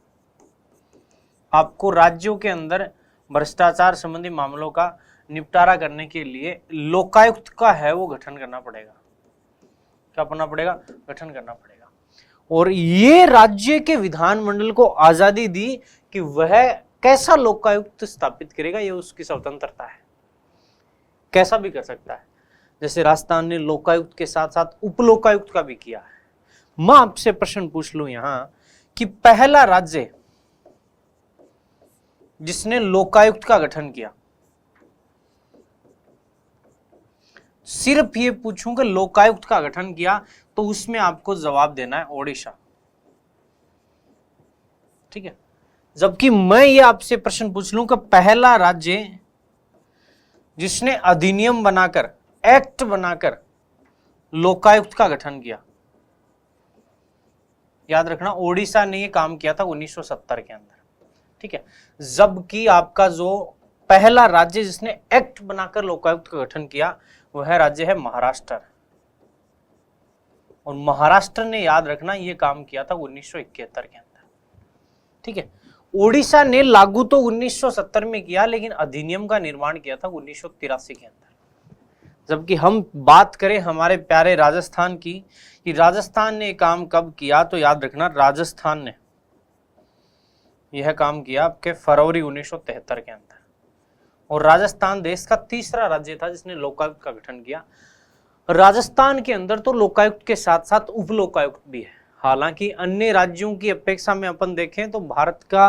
आपको राज्यों के अंदर भ्रष्टाचार संबंधी मामलों का निपटारा करने के लिए लोकायुक्त का है वो गठन करना पड़ेगा। क्या करना पड़ेगा? गठन करना पड़ेगा। और ये राज्य के विधानमंडल को आजादी दी कि वह कैसा लोकायुक्त स्थापित करेगा, ये उसकी स्वतंत्रता है, कैसा भी कर सकता है। जैसे राजस्थान ने लोकायुक्त के साथ साथ उपलोकायुक्त का भी किया है। मैं आपसे प्रश्न पूछ लूं यहां कि पहला राज्य जिसने लोकायुक्त का गठन किया, सिर्फ ये पूछूं कि लोकायुक्त का गठन किया, तो उसमें आपको जवाब देना है ओडिशा। ठीक है, जबकि मैं ये आपसे प्रश्न पूछ लूं कि पहला राज्य जिसने अधिनियम बनाकर, एक्ट बनाकर लोकायुक्त का गठन किया, याद रखना, ओडिशा ने ये काम किया था 1970 के अंदर। ठीक है, जबकि आपका जो पहला राज्य जिसने एक्ट बनाकर लोकायुक्त का गठन किया वह राज्य है महाराष्ट्र। और महाराष्ट्र ने, याद रखना, यह काम किया था 1971 के अंदर। ठीक है, ओडिशा ने लागू तो 1970 में किया, लेकिन अधिनियम का निर्माण किया था 1983 के अंदर। जबकि हम बात करें हमारे प्यारे राजस्थान की, कि राजस्थान ने काम कब किया, तो याद रखना, राजस्थान ने यह काम किया आपके फरवरी 1973 के अंदर। और राजस्थान देश का तीसरा राज्य था जिसने लोकायुक्त का गठन किया। राजस्थान के अंदर तो लोकायुक्त के साथ साथ उपलोकायुक्त भी है। हालांकि अन्य राज्यों की अपेक्षा में अपन देखें तो भारत का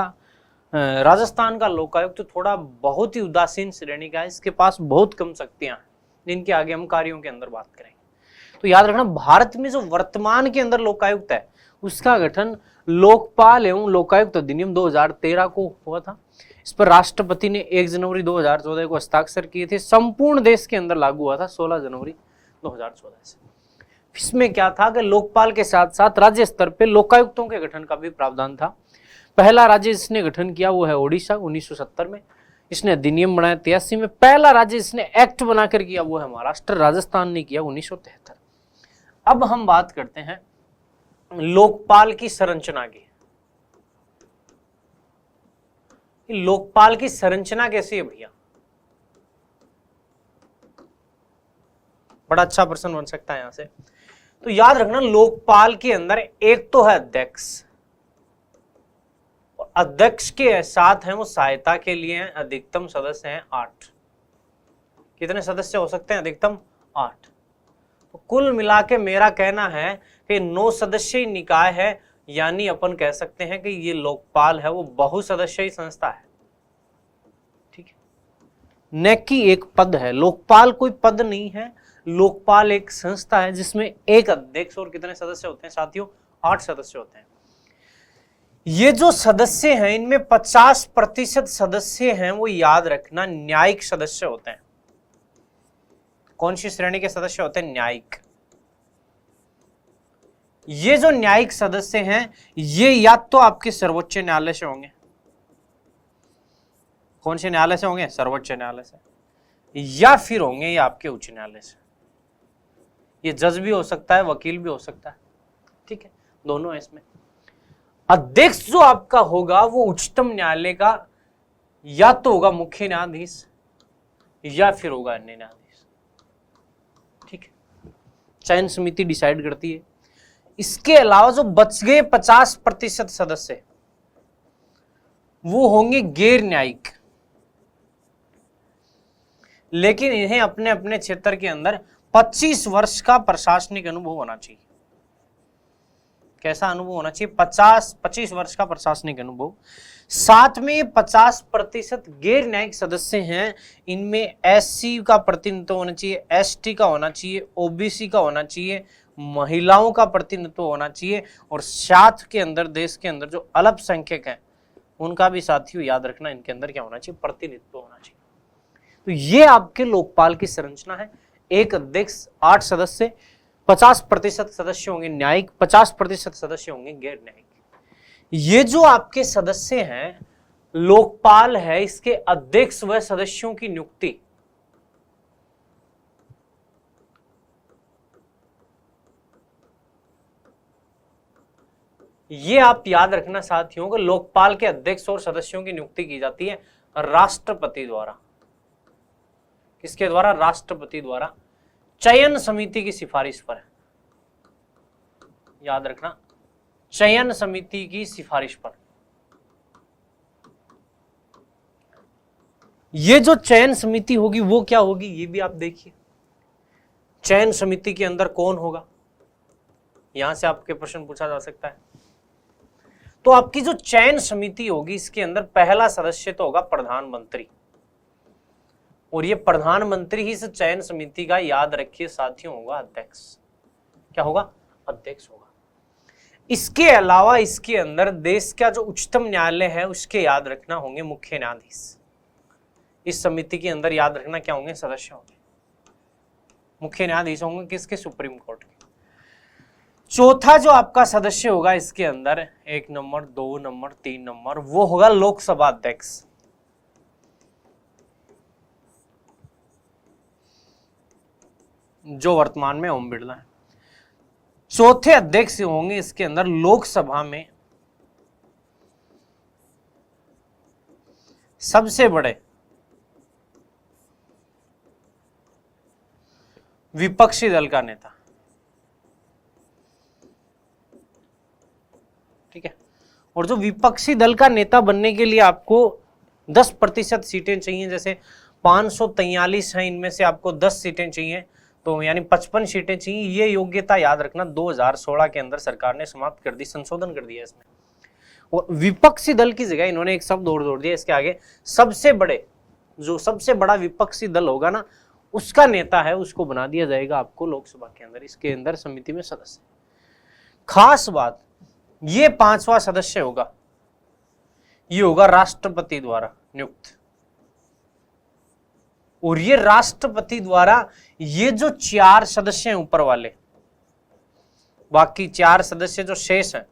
राजस्थान का लोकायुक्त थोड़ा बहुत ही उदासीन श्रेणी का है। इसके पास बहुत कम शक्तियां हैं, जिनके आगे हम कार्यों के अंदर बात करेंगे। तो याद रखना, भारत में जो वर्तमान के अंदर लोकायुक्त है उसका गठन लोकपाल एवं लोकायुक्त अधिनियम 2013 को हुआ था। इस पर राष्ट्रपति ने 1 जनवरी 2014 को हस्ताक्षर किए थे। संपूर्ण देश के अंदर लागू हुआ था 16 जनवरी 2014 से। इसमें क्या था कि लोकपाल के साथ साथ राज्य स्तर पे लोकायुक्तों के गठन का भी प्रावधान था। पहला राज्य जिसने गठन किया वो है ओडिशा 1970 में, इसने अधिनियम बनाया 83 में। पहला राज्य जिसने एक्ट बनाकर किया वो है महाराष्ट्र, राजस्थान ने किया 1973। अब हम बात करते हैं लोकपाल की संरचना की। लोकपाल की संरचना कैसी है भैया? बड़ा अच्छा प्रश्न बन सकता है यहां से। तो याद रखना, लोकपाल के अंदर एक तो है अध्यक्ष, और अध्यक्ष के साथ हैं वो सहायता के लिए हैं, अधिकतम सदस्य हैं 8। कितने सदस्य हो सकते हैं? अधिकतम 8। तो कुल मिला के मेरा कहना है कि 9 सदस्यीय निकाय है, यानी अपन कह सकते हैं कि ये लोकपाल है वो बहुसदस्यीय संस्था है, ठीक है, न कि एक पद है। लोकपाल कोई पद नहीं है, लोकपाल एक संस्था है जिसमें एक अध्यक्ष और कितने सदस्य होते हैं साथियों? 8 सदस्य होते हैं। ये जो सदस्य हैं इनमें 50% सदस्य हैं वो याद रखना न्यायिक सदस्य होते हैं। कौन सी श्रेणी के सदस्य होते हैं? न्यायिक। ये जो न्यायिक सदस्य हैं ये या तो आपके सर्वोच्च न्यायालय से होंगे। कौन से न्यायालय से होंगे? सर्वोच्च न्यायालय से। या फिर होंगे ये आपके उच्च न्यायालय से। ये जज भी हो सकता है, वकील भी हो सकता है, ठीक है, दोनों है इसमें। अध्यक्ष जो आपका होगा वो उच्चतम न्यायालय का या तो होगा मुख्य न्यायाधीश या फिर होगा अन्य न्यायाधीश, ठीक है। चयन समिति डिसाइड करती है। इसके अलावा जो बच गए 50% सदस्य वो होंगे गैर न्यायिक, लेकिन इन्हें अपने अपने क्षेत्र के अंदर 25 वर्ष का प्रशासनिक अनुभव होना चाहिए। कैसा अनुभव होना चाहिए? 25 वर्ष का प्रशासनिक अनुभव। साथ में 50% गैर न्यायिक सदस्य हैं, इनमें एससी का प्रतिनिधित्व होना चाहिए, एसटी का होना चाहिए, ओबीसी का होना चाहिए, महिलाओं का प्रतिनिधित्व होना चाहिए, और साथ के अंदर देश के अंदर जो अल्पसंख्यक हैं उनका भी साथियों याद रखना इनके अंदर क्या होना चाहिए? प्रतिनिधित्व होना चाहिए। तो ये आपके लोकपाल की संरचना है। एक अध्यक्ष, 8 सदस्य, 50% सदस्य होंगे न्यायिक, 50% सदस्य होंगे गैर न्यायिक। ये जो आपके सदस्य हैं, लोकपाल है, इसके अध्यक्ष व सदस्यों की नियुक्ति ये आप याद रखना साथियों कि लोकपाल के अध्यक्ष और सदस्यों की नियुक्ति की जाती है राष्ट्रपति द्वारा। किसके द्वारा? राष्ट्रपति द्वारा, चयन समिति की सिफारिश पर। याद रखना, चयन समिति की सिफारिश पर। ये जो चयन समिति होगी वो क्या होगी ये भी आप देखिए। चयन समिति के अंदर कौन होगा, यहां से आपके प्रश्न पूछा जा सकता है। तो आपकी जो चयन समिति होगी इसके अंदर पहला सदस्य तो होगा प्रधानमंत्री, और ये प्रधानमंत्री ही इस चयन समिति का, याद रखिए साथियों, होगा अध्यक्ष। क्या होगा? अध्यक्ष होगा। इसके अलावा इसके अंदर देश का जो उच्चतम न्यायालय है उसके याद रखना होंगे मुख्य न्यायाधीश। इस समिति के अंदर याद रखना क्या होंगे? सदस्य होंगे, मुख्य न्यायाधीश होंगे किसके? सुप्रीम कोर्ट के। चौथा जो आपका सदस्य होगा इसके अंदर 1 नंबर, 2 नंबर, 3 नंबर, वो होगा लोकसभा अध्यक्ष। जो वर्तमान में ओम बिरला है। चौथे अध्यक्ष होंगे इसके अंदर लोकसभा में सबसे बड़े विपक्षी दल का नेता, ठीक है। और जो विपक्षी दल का नेता बनने के लिए आपको 10% सीटें चाहिए, जैसे 543 हैं, इनमें से आपको 10 सीटें चाहिए, तो यानी 55 सीटें चाहिए। ये योग्यता याद रखना 2016 के अंदर सरकार ने समाप्त कर दी, संशोधन कर दिया इसमें। और विपक्षी दल की जगह इन्होंने एक शब्द और जोड़ दिया इसके आगे, सबसे बड़े, जो सबसे बड़ा विपक्षी दल होगा ना उसका नेता है उसको बना दिया जाएगा आपको लोकसभा के अंदर, इसके अंदर समिति में सदस्य। खास बात, ये 5वां सदस्य होगा, ये होगा राष्ट्रपति द्वारा नियुक्त। और ये राष्ट्रपति द्वारा ये जो 4 सदस्य हैं ऊपर वाले, बाकी 4 सदस्य जो शेष हैं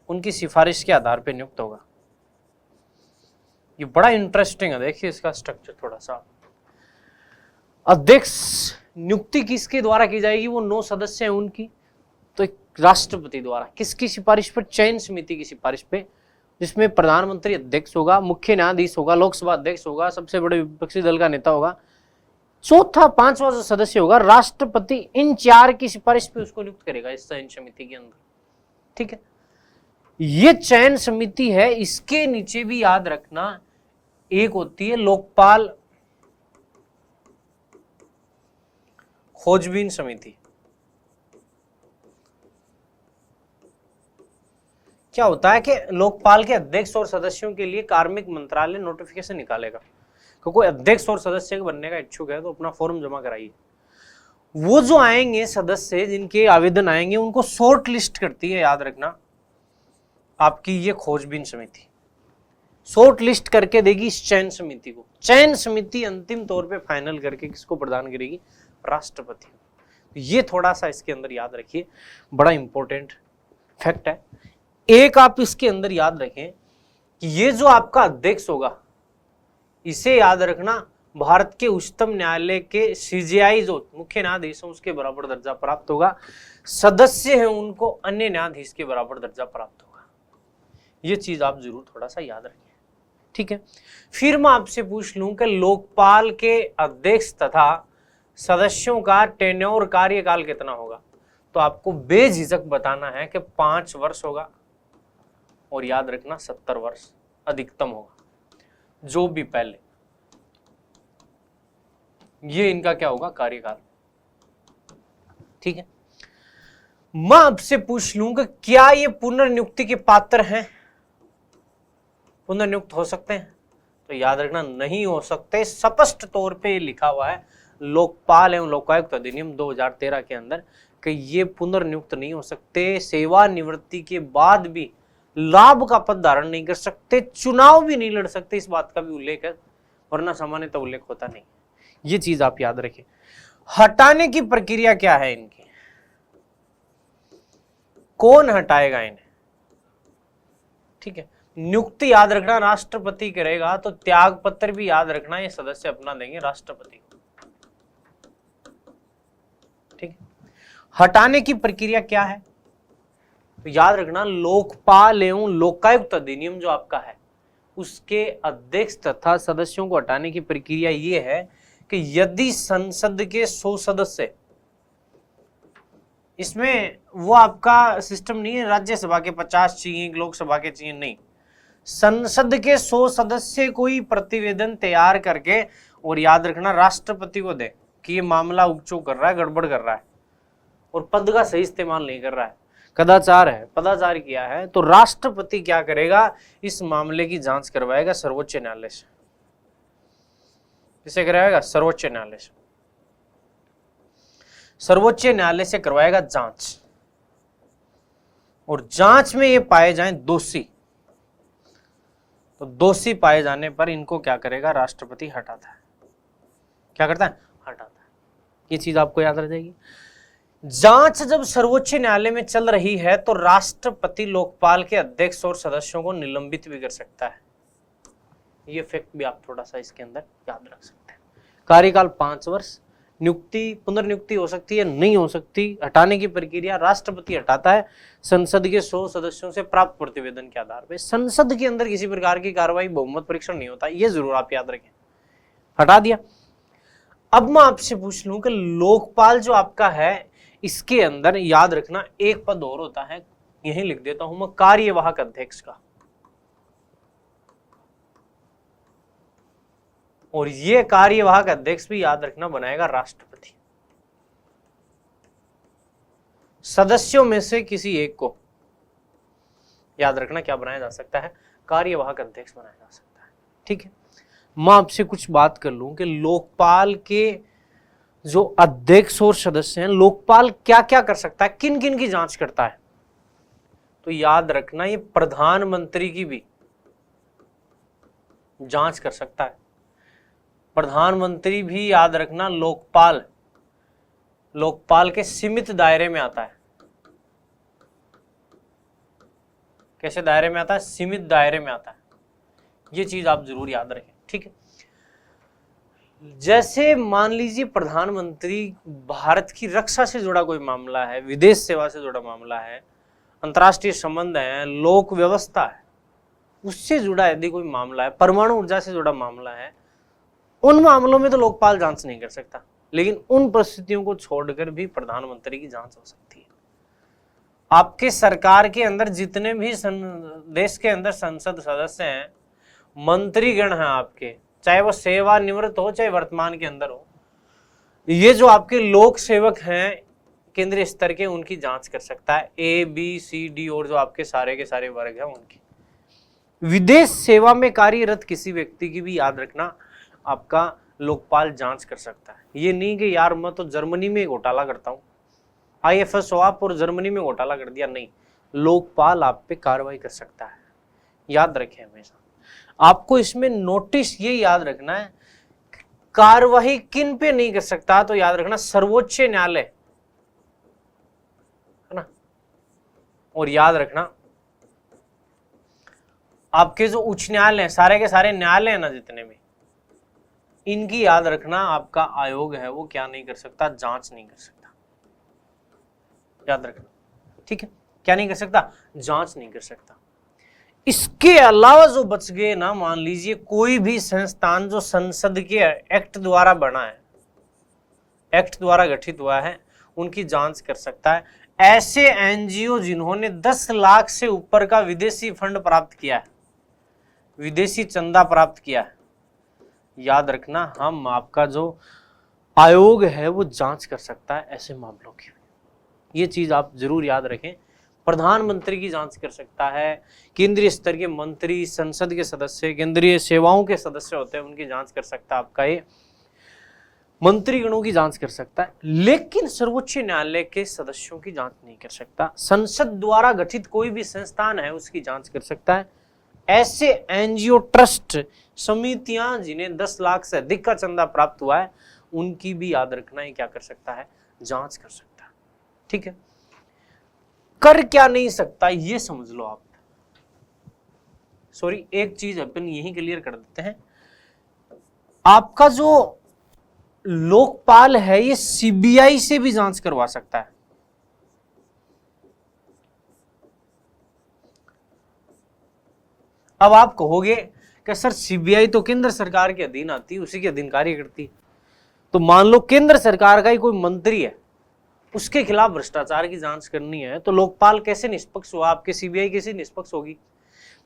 उनकी सिफारिश के आधार पर नियुक्त होगा। ये बड़ा इंटरेस्टिंग है, देखिए इसका स्ट्रक्चर थोड़ा सा। अध्यक्ष नियुक्ति किसके द्वारा की जाएगी? वो 9 सदस्य हैं उनकी, तो एक राष्ट्रपति द्वारा। किसकी सिफारिश पर? चयन समिति की सिफारिश पे, जिसमें प्रधानमंत्री अध्यक्ष होगा, मुख्य न्यायाधीश होगा, लोकसभा अध्यक्ष होगा, सबसे बड़े विपक्षी दल का नेता होगा। चौथा 5वां जो सदस्य होगा राष्ट्रपति, इन 4 की सिफारिश पे उसको नियुक्त करेगा इस चयन समिति के अंदर, ठीक है। ये चयन समिति है, इसके नीचे भी याद रखना एक होती है लोकपाल खोजबीन समिति। क्या होता है कि लोकपाल के अध्यक्ष और सदस्यों के लिए कार्मिक मंत्रालय नोटिफिकेशन निकालेगा कि कोई अध्यक्ष और सदस्य बनने का इच्छुक है तो अपना फॉर्म जमा कराइए। वो जो आएंगे सदस्य जिनके आवेदन आएंगे उनको शॉर्ट लिस्ट करती है, याद रखना, आपकी ये खोजबीन समिति शॉर्ट लिस्ट करके देगी इस चयन समिति को। चयन समिति अंतिम तौर पे फाइनल करके किसको प्रदान करेगी? राष्ट्रपति को। तो ये थोड़ा सा इसके अंदर याद रखिए, बड़ा इंपॉर्टेंट फैक्ट है। एक आप इसके अंदर याद रखें कि ये जो आपका अध्यक्ष होगा, इसे याद रखना, भारत के उच्चतम न्यायालय के सीजेआई जो मुख्य न्यायाधीश है उसके बराबर दर्जा प्राप्त होगा। सदस्य हैं उनको अन्य न्यायाधीश के बराबर दर्जा प्राप्त होगा। ये चीज आप जरूर थोड़ा सा याद रखें, ठीक है। फिर मैं आपसे पूछ लूं कि लोकपाल के अध्यक्ष तथा सदस्यों का टेन्योर कार्यकाल कितना होगा? तो आपको बेझिझक बताना है कि 5 वर्ष होगा, और याद रखना 70 वर्ष अधिकतम होगा, जो भी पहले। ये इनका क्या होगा? कार्यकाल, ठीक है। मैं आपसे पूछ लूं कि क्या ये पुनर्नियुक्ति के पात्र हैं? पुनर्नियुक्त हो सकते हैं? तो याद रखना नहीं हो सकते। स्पष्ट तौर पे लिखा हुआ है लोकपाल एवं लोकायुक्त अधिनियम 2013 के अंदर कि ये पुनर्नियुक्त नहीं हो सकते। सेवानिवृत्ति के बाद भी लाभ का पद धारण नहीं कर सकते, चुनाव भी नहीं लड़ सकते, इस बात का भी उल्लेख है, वरना सामान्यतः उल्लेख होता नहीं। ये चीज आप याद रखें। हटाने की प्रक्रिया क्या है इनकी? कौन हटाएगा इन्हें? ठीक है। नियुक्ति याद रखना राष्ट्रपति करेगा, तो त्याग पत्र भी याद रखना ये सदस्य अपना देंगे राष्ट्रपति को, ठीक है। हटाने की प्रक्रिया क्या है? तो याद रखना लोकपाल एवं लोकायुक्त अधिनियम जो आपका है उसके अध्यक्ष तथा सदस्यों को हटाने की प्रक्रिया ये है कि यदि संसद के 100 सदस्य, इसमें वो आपका सिस्टम नहीं है राज्यसभा के 50 चाहिए, लोकसभा के चाहिए, नहीं, संसद के 100 सदस्य कोई प्रतिवेदन तैयार करके और याद रखना राष्ट्रपति को दे कि ये मामला उकचो कर रहा है, गड़बड़ कर रहा है और पद का सही इस्तेमाल नहीं कर रहा है, कदाचार है, पदाचार किया है, तो राष्ट्रपति क्या करेगा? इस मामले की जांच करवाएगा सर्वोच्च न्यायालय से। किसे करवाएगा? सर्वोच्च न्यायालय से। सर्वोच्च न्यायालय से करवाएगा जांच, और जांच में ये पाए जाएं दोषी, तो दोषी पाए जाने पर इनको क्या करेगा? राष्ट्रपति हटाता है। क्या करता है? हटाता है। ये चीज आपको याद रह जाएगी। जांच जब सर्वोच्च न्यायालय में चल रही है तो राष्ट्रपति लोकपाल के अध्यक्ष और सदस्यों को निलंबित भी कर सकता है। ये फैक्ट भी आप थोड़ा सा इसके अंदर याद रख सकते हैं। कार्यकाल 5 वर्ष, नियुक्ति पुनर्नियुक्ति हो सकती है, नहीं हो सकती। हटाने की प्रक्रिया राष्ट्रपति हटाता है संसद के 100 सदस्यों से प्राप्त प्रतिवेदन के आधार पर। संसद के अंदर किसी प्रकार की कार्रवाई, बहुमत परीक्षण नहीं होता, ये जरूर आप याद रखें। हटा दिया। अब मैं आपसे पूछ लूं कि लोकपाल जो आपका है इसके अंदर याद रखना एक पद और होता है, यही लिख देता हूं मैं, कार्यवाहक अध्यक्ष का। और ये कार्यवाहक अध्यक्ष भी याद रखना बनाएगा राष्ट्रपति। सदस्यों में से किसी एक को याद रखना क्या बनाया जा सकता है? कार्यवाहक अध्यक्ष बनाया जा सकता है, ठीक है। मैं आपसे कुछ बात कर लूं कि लोकपाल के जो अध्यक्ष और सदस्य हैं, लोकपाल क्या क्या कर सकता है, किन किन की जांच करता है? तो याद रखना ये प्रधानमंत्री की भी जांच कर सकता है। प्रधानमंत्री भी याद रखना लोकपाल के सीमित दायरे में आता है। कैसे दायरे में आता है? सीमित दायरे में आता है। ये चीज आप जरूर याद रखें, ठीक है। जैसे मान लीजिए प्रधानमंत्री भारत की रक्षा से जुड़ा कोई मामला है, विदेश सेवा से जुड़ा मामला है, अंतर्राष्ट्रीय संबंध है, लोक व्यवस्था है, उससे जुड़ा यदि कोई मामला है, परमाणु ऊर्जा से जुड़ा मामला है, उन मामलों में तो लोकपाल जांच नहीं कर सकता, लेकिन उन परिस्थितियों को छोड़कर भी प्रधानमंत्री की जांच हो सकती है। आपके सरकार के अंदर जितने भी देश के अंदर संसद सदस्य हैं, मंत्रीगण हैं आपके, चाहे वो सेवानिवृत्त हो चाहे वर्तमान के अंदर हो, ये जो आपके लोक सेवक हैं, केंद्रीय स्तर के उनकी जांच कर सकता है, ए बी सी डी और जो आपके सारे के सारे वर्ग हैं उनकी। विदेश सेवा में कार्यरत किसी व्यक्ति की भी याद रखना आपका लोकपाल जांच कर सकता है। ये नहीं कि यार मैं तो जर्मनी में घोटाला करता हूं, IFS हो आप और जर्मनी में घोटाला कर दिया, नहीं, लोकपाल आप पे कार्रवाई कर सकता है। याद रखें हमेशा। आपको इसमें नोटिस ये याद रखना है, कार्रवाई किन पे नहीं कर सकता, तो याद रखना सर्वोच्च न्यायालय, है ना, और याद रखना आपके जो उच्च न्यायालय, सारे के सारे न्यायालय है ना जितने भी, इनकी याद रखना आपका आयोग है वो क्या नहीं कर सकता, जांच नहीं कर सकता। याद रखना, ठीक है, क्या नहीं कर सकता, जांच नहीं कर सकता। इसके अलावा जो बच गए ना, मान लीजिए कोई भी संस्थान जो संसद के एक्ट द्वारा बना है, एक्ट द्वारा गठित हुआ है, उनकी जांच कर सकता है। ऐसे NGO जिन्होंने 10 लाख से ऊपर का विदेशी फंड प्राप्त किया है, विदेशी चंदा प्राप्त किया है, याद रखना हम आपका जो आयोग है वो जांच कर सकता है ऐसे मामलों की। ये चीज आप जरूर याद रखें। प्रधानमंत्री की जांच कर सकता है, केंद्रीय स्तर के मंत्री, संसद के सदस्य, केंद्रीय सेवाओं के सदस्य होते हैं उनकी जांच कर सकता है, आपका ये मंत्रीगणों की जांच कर सकता है, लेकिन सर्वोच्च न्यायालय के सदस्यों की जांच नहीं कर सकता। संसद द्वारा गठित कोई भी संस्थान है उसकी जांच कर सकता है। ऐसे NGO, ट्रस्ट, समितियां जिन्हें 10 लाख से अधिक का चंदा प्राप्त हुआ है, उनकी भी याद रखना है क्या कर सकता है, जांच कर सकता है। ठीक है, कर क्या नहीं सकता ये समझ लो आप। सॉरी, एक चीज अपन यही क्लियर कर देते हैं, आपका जो लोकपाल है ये CBI से भी जांच करवा सकता है। अब आप कहोगे कि सर CBI तो केंद्र सरकार के अधीन आती है, उसी के अधीन कार्य करती, तो मान लो केंद्र सरकार का ही कोई मंत्री है, उसके खिलाफ भ्रष्टाचार की जांच करनी है, तो लोकपाल कैसे निष्पक्ष हुआ, आपके CBI कैसे निष्पक्ष होगी।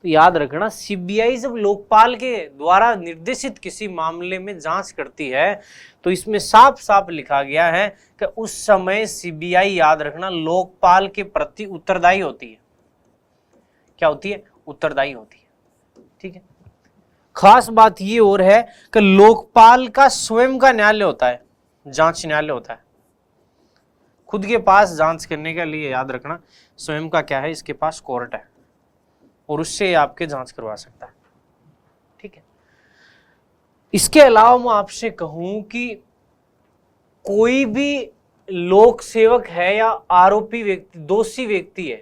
तो याद रखना, CBI जब लोकपाल के द्वारा निर्देशित किसी मामले में जांच करती है तो इसमें साफ साफ लिखा गया है कि उस समय CBI, याद रखना, लोकपाल के प्रति उत्तरदायी होती है। क्या होती है, उत्तरदायी होती है। ठीक है, खास बात ये और है कि लोकपाल का स्वयं का न्यायालय होता है, जांच न्यायालय होता है, खुद के पास जांच करने के लिए, याद रखना, स्वयं का क्या है, इसके पास कोर्ट है और उससे आपके जांच करवा सकता है। ठीक है, इसके अलावा मैं आपसे कहूं कि कोई भी लोक सेवक है या आरोपी व्यक्ति, दोषी व्यक्ति है,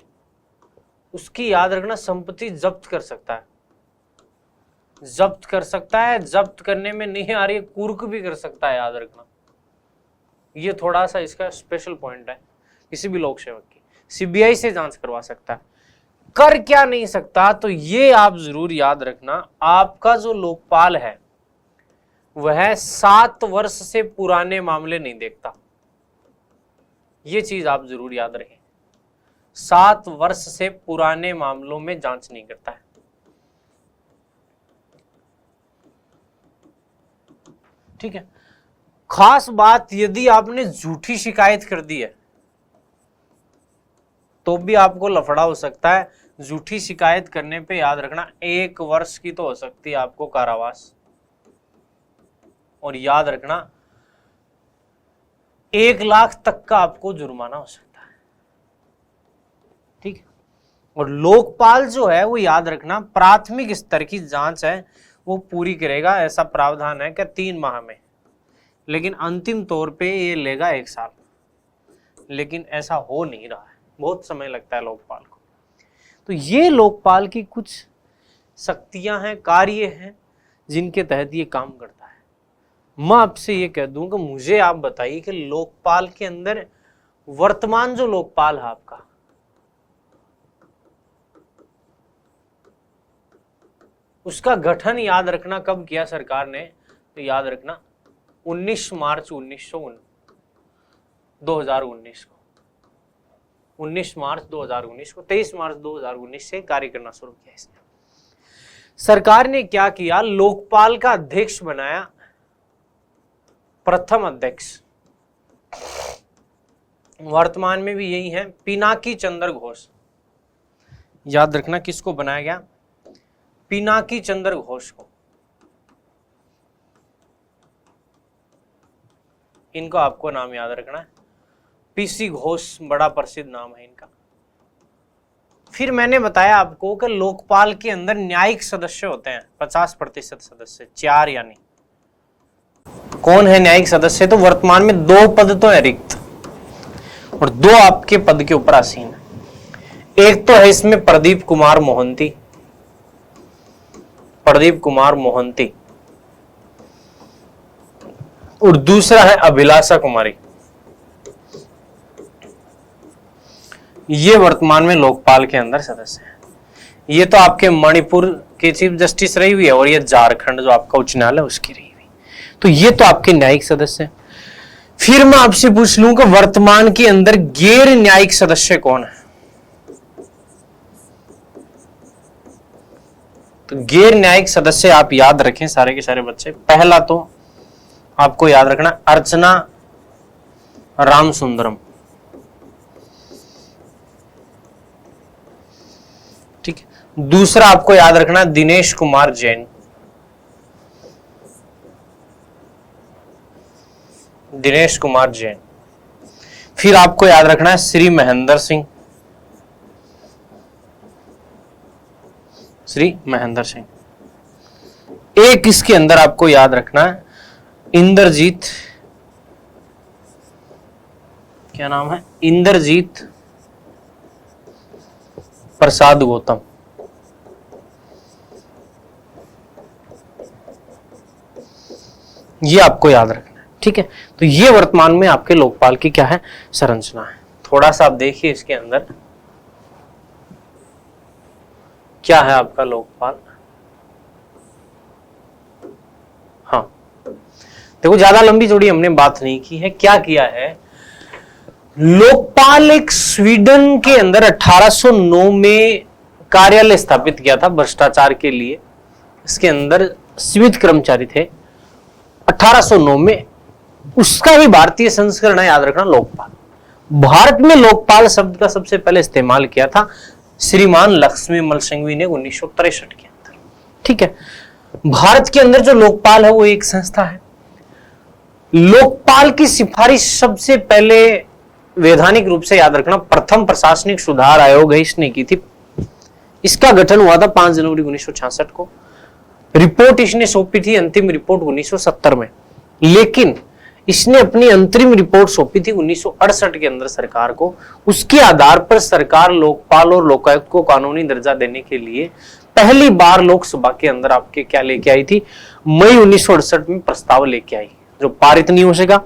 उसकी याद रखना संपत्ति जब्त कर सकता है, जब्त कर सकता है। जब्त करने में नहीं आ रही है, कुर्क भी कर सकता है, याद रखना, ये थोड़ा सा इसका स्पेशल पॉइंट है। किसी भी लोक सेवक की CBI से जांच करवा सकता है। कर क्या नहीं सकता, तो ये आप जरूर याद रखना, आपका जो लोकपाल है वह 7 वर्ष से पुराने मामले नहीं देखता। ये चीज आप जरूर याद रखें, 7 वर्ष से पुराने मामलों में जांच नहीं करता है। ठीक है, खास बात, यदि आपने झूठी शिकायत कर दी है तो भी आपको लफड़ा हो सकता है। झूठी शिकायत करने पे याद रखना 1 वर्ष की तो हो सकती है आपको कारावास, और याद रखना 1 लाख तक का आपको जुर्माना हो सकता है। ठीक है, और लोकपाल जो है वो याद रखना प्राथमिक स्तर की जांच है वो पूरी करेगा, ऐसा प्रावधान है कि 3 माह में, लेकिन अंतिम तौर पे ये लेगा 1 साल, लेकिन ऐसा हो नहीं रहा है, बहुत समय लगता है लोकपाल को। तो ये लोकपाल की कुछ शक्तियां हैं, कार्य हैं, जिनके तहत ये काम करता है। मैं आपसे ये कह दूं कि मुझे आप बताइए कि लोकपाल के अंदर वर्तमान जो लोकपाल है आपका, उसका गठन याद रखना कब किया सरकार ने, तो याद रखना 19 मार्च 2019 को, 19 मार्च 2019 को, 23 मार्च 2019 से कार्य करना शुरू किया इसने। सरकार ने क्या किया, लोकपाल का अध्यक्ष बनाया प्रथम अध्यक्ष, वर्तमान में भी यही है, पिनाकी चंद्र घोष। याद रखना किसको बनाया गया, पिनाकी चंद्र घोष को। इनको आपको नाम याद रखना है, पीसी घोष बड़ा प्रसिद्ध नाम है इनका। फिर मैंने बताया आपको कि लोकपाल के अंदर न्यायिक सदस्य होते हैं 50% सदस्य, 4 यानी। कौन है न्यायिक सदस्य? तो वर्तमान में 2 पद तो है रिक्त और 2 आपके पद के ऊपर आसीन है। एक तो है इसमें प्रदीप कुमार मोहंती, प्रदीप कुमार मोहंती, और दूसरा है अभिलाषा कुमारी। ये वर्तमान में लोकपाल के अंदर सदस्य है। ये तो आपके मणिपुर के चीफ जस्टिस रही हुई है और ये झारखंड जो आपका उच्च न्यायालय उसकी रही हुई। तो ये तो आपके न्यायिक सदस्य हैं। फिर मैं आपसे पूछ लूं कि वर्तमान के अंदर गैर न्यायिक सदस्य कौन है? तो गैर न्यायिक सदस्य आप याद रखें सारे के सारे बच्चे। पहला तो आपको याद रखना अर्चना रामसुंदरम, ठीक है। दूसरा आपको याद रखना दिनेश कुमार जैन, दिनेश कुमार जैन। फिर आपको याद रखना है श्री महेंद्र सिंह, श्री महेंद्र सिंह। एक इसके अंदर आपको याद रखना है इंद्रजीत, क्या नाम है, इंद्रजीत प्रसाद गौतम। ये आपको याद रखना है, ठीक है। तो ये वर्तमान में आपके लोकपाल की क्या है, संरचना है। थोड़ा सा आप देखिए इसके अंदर क्या है आपका लोकपाल। हाँ देखो, ज्यादा लंबी चौड़ी हमने बात नहीं की है। क्या किया है, लोकपाल एक स्वीडन के अंदर 1809 में कार्यालय स्थापित किया था भ्रष्टाचार के लिए। इसके अंदर सीमित कर्मचारी थे 1809 में। उसका ही भारतीय संस्करण है, याद रखना, लोकपाल। भारत में लोकपाल शब्द का सबसे पहले इस्तेमाल किया था श्रीमान लक्ष्मी मल सिंघवी ने 1963 के अंदर, ठीक है। भारत के अंदर जो लोकपाल है वो एक संस्था है। लोकपाल की सिफारिश सबसे पहले वैधानिक रूप से याद रखना प्रथम प्रशासनिक सुधार आयोग है, इसने की थी। इसका गठन हुआ था 5 जनवरी 1966 को। रिपोर्ट इसने सौंपी थी, अंतिम रिपोर्ट 1970 में, लेकिन इसने अपनी अंतरिम रिपोर्ट सौंपी थी 1968 के अंदर सरकार को। उसके आधार पर सरकार लोकपाल और लोकायुक्त को कानूनी दर्जा देने के लिए पहली बार लोकसभा के अंदर आपके क्या लेके आई थी, मई 1968 में प्रस्ताव लेके आई, जो पारित नहीं हो सका।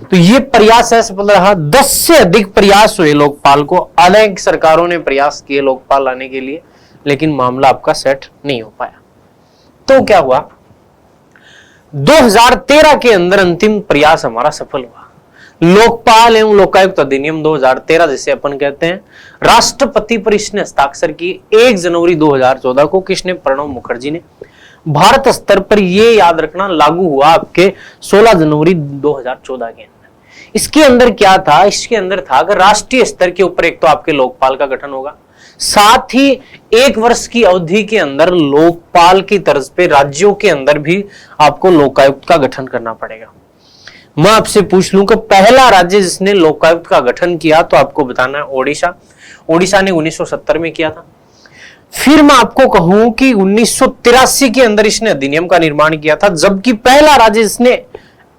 तो ये प्रयास असफल रहा। 10 से अधिक प्रयास हुए लोकपाल को, अनेक सरकारों ने प्रयास किए लोकपाल लाने के लिए, लेकिन मामला आपका सेट नहीं हो पाया। तो क्या हुआ, 2013 के अंदर अंतिम प्रयास हमारा सफल हुआ। लोकपाल एवं लोकायुक्त अधिनियम 2013 जिसे अपन कहते हैं, राष्ट्रपति पर इसने हस्ताक्षर किए 1 जनवरी 2014 को। किसने? प्रणब मुखर्जी ने। भारत स्तर पर ये याद रखना लागू हुआ आपके 16 जनवरी 2014 के अंदर। इसके अंदर क्या था? इसके अंदर था कि राष्ट्रीय स्तर के ऊपर एक तो आपके लोकपाल का गठन होगा, साथ ही 1 वर्ष की अवधि के अंदर लोकपाल की तर्ज पे राज्यों के अंदर भी आपको लोकायुक्त का गठन करना पड़ेगा। मैं आपसे पूछ लूं कि पहला राज्य जिसने लोकायुक्त का गठन किया, तो आपको बताना है ओडिशा। ओडिशा ने 1970 में किया था। फिर मैं आपको कहूं कि 1983 के अंदर इसने अधिनियम का निर्माण किया था, जबकि पहला राज्य जिसने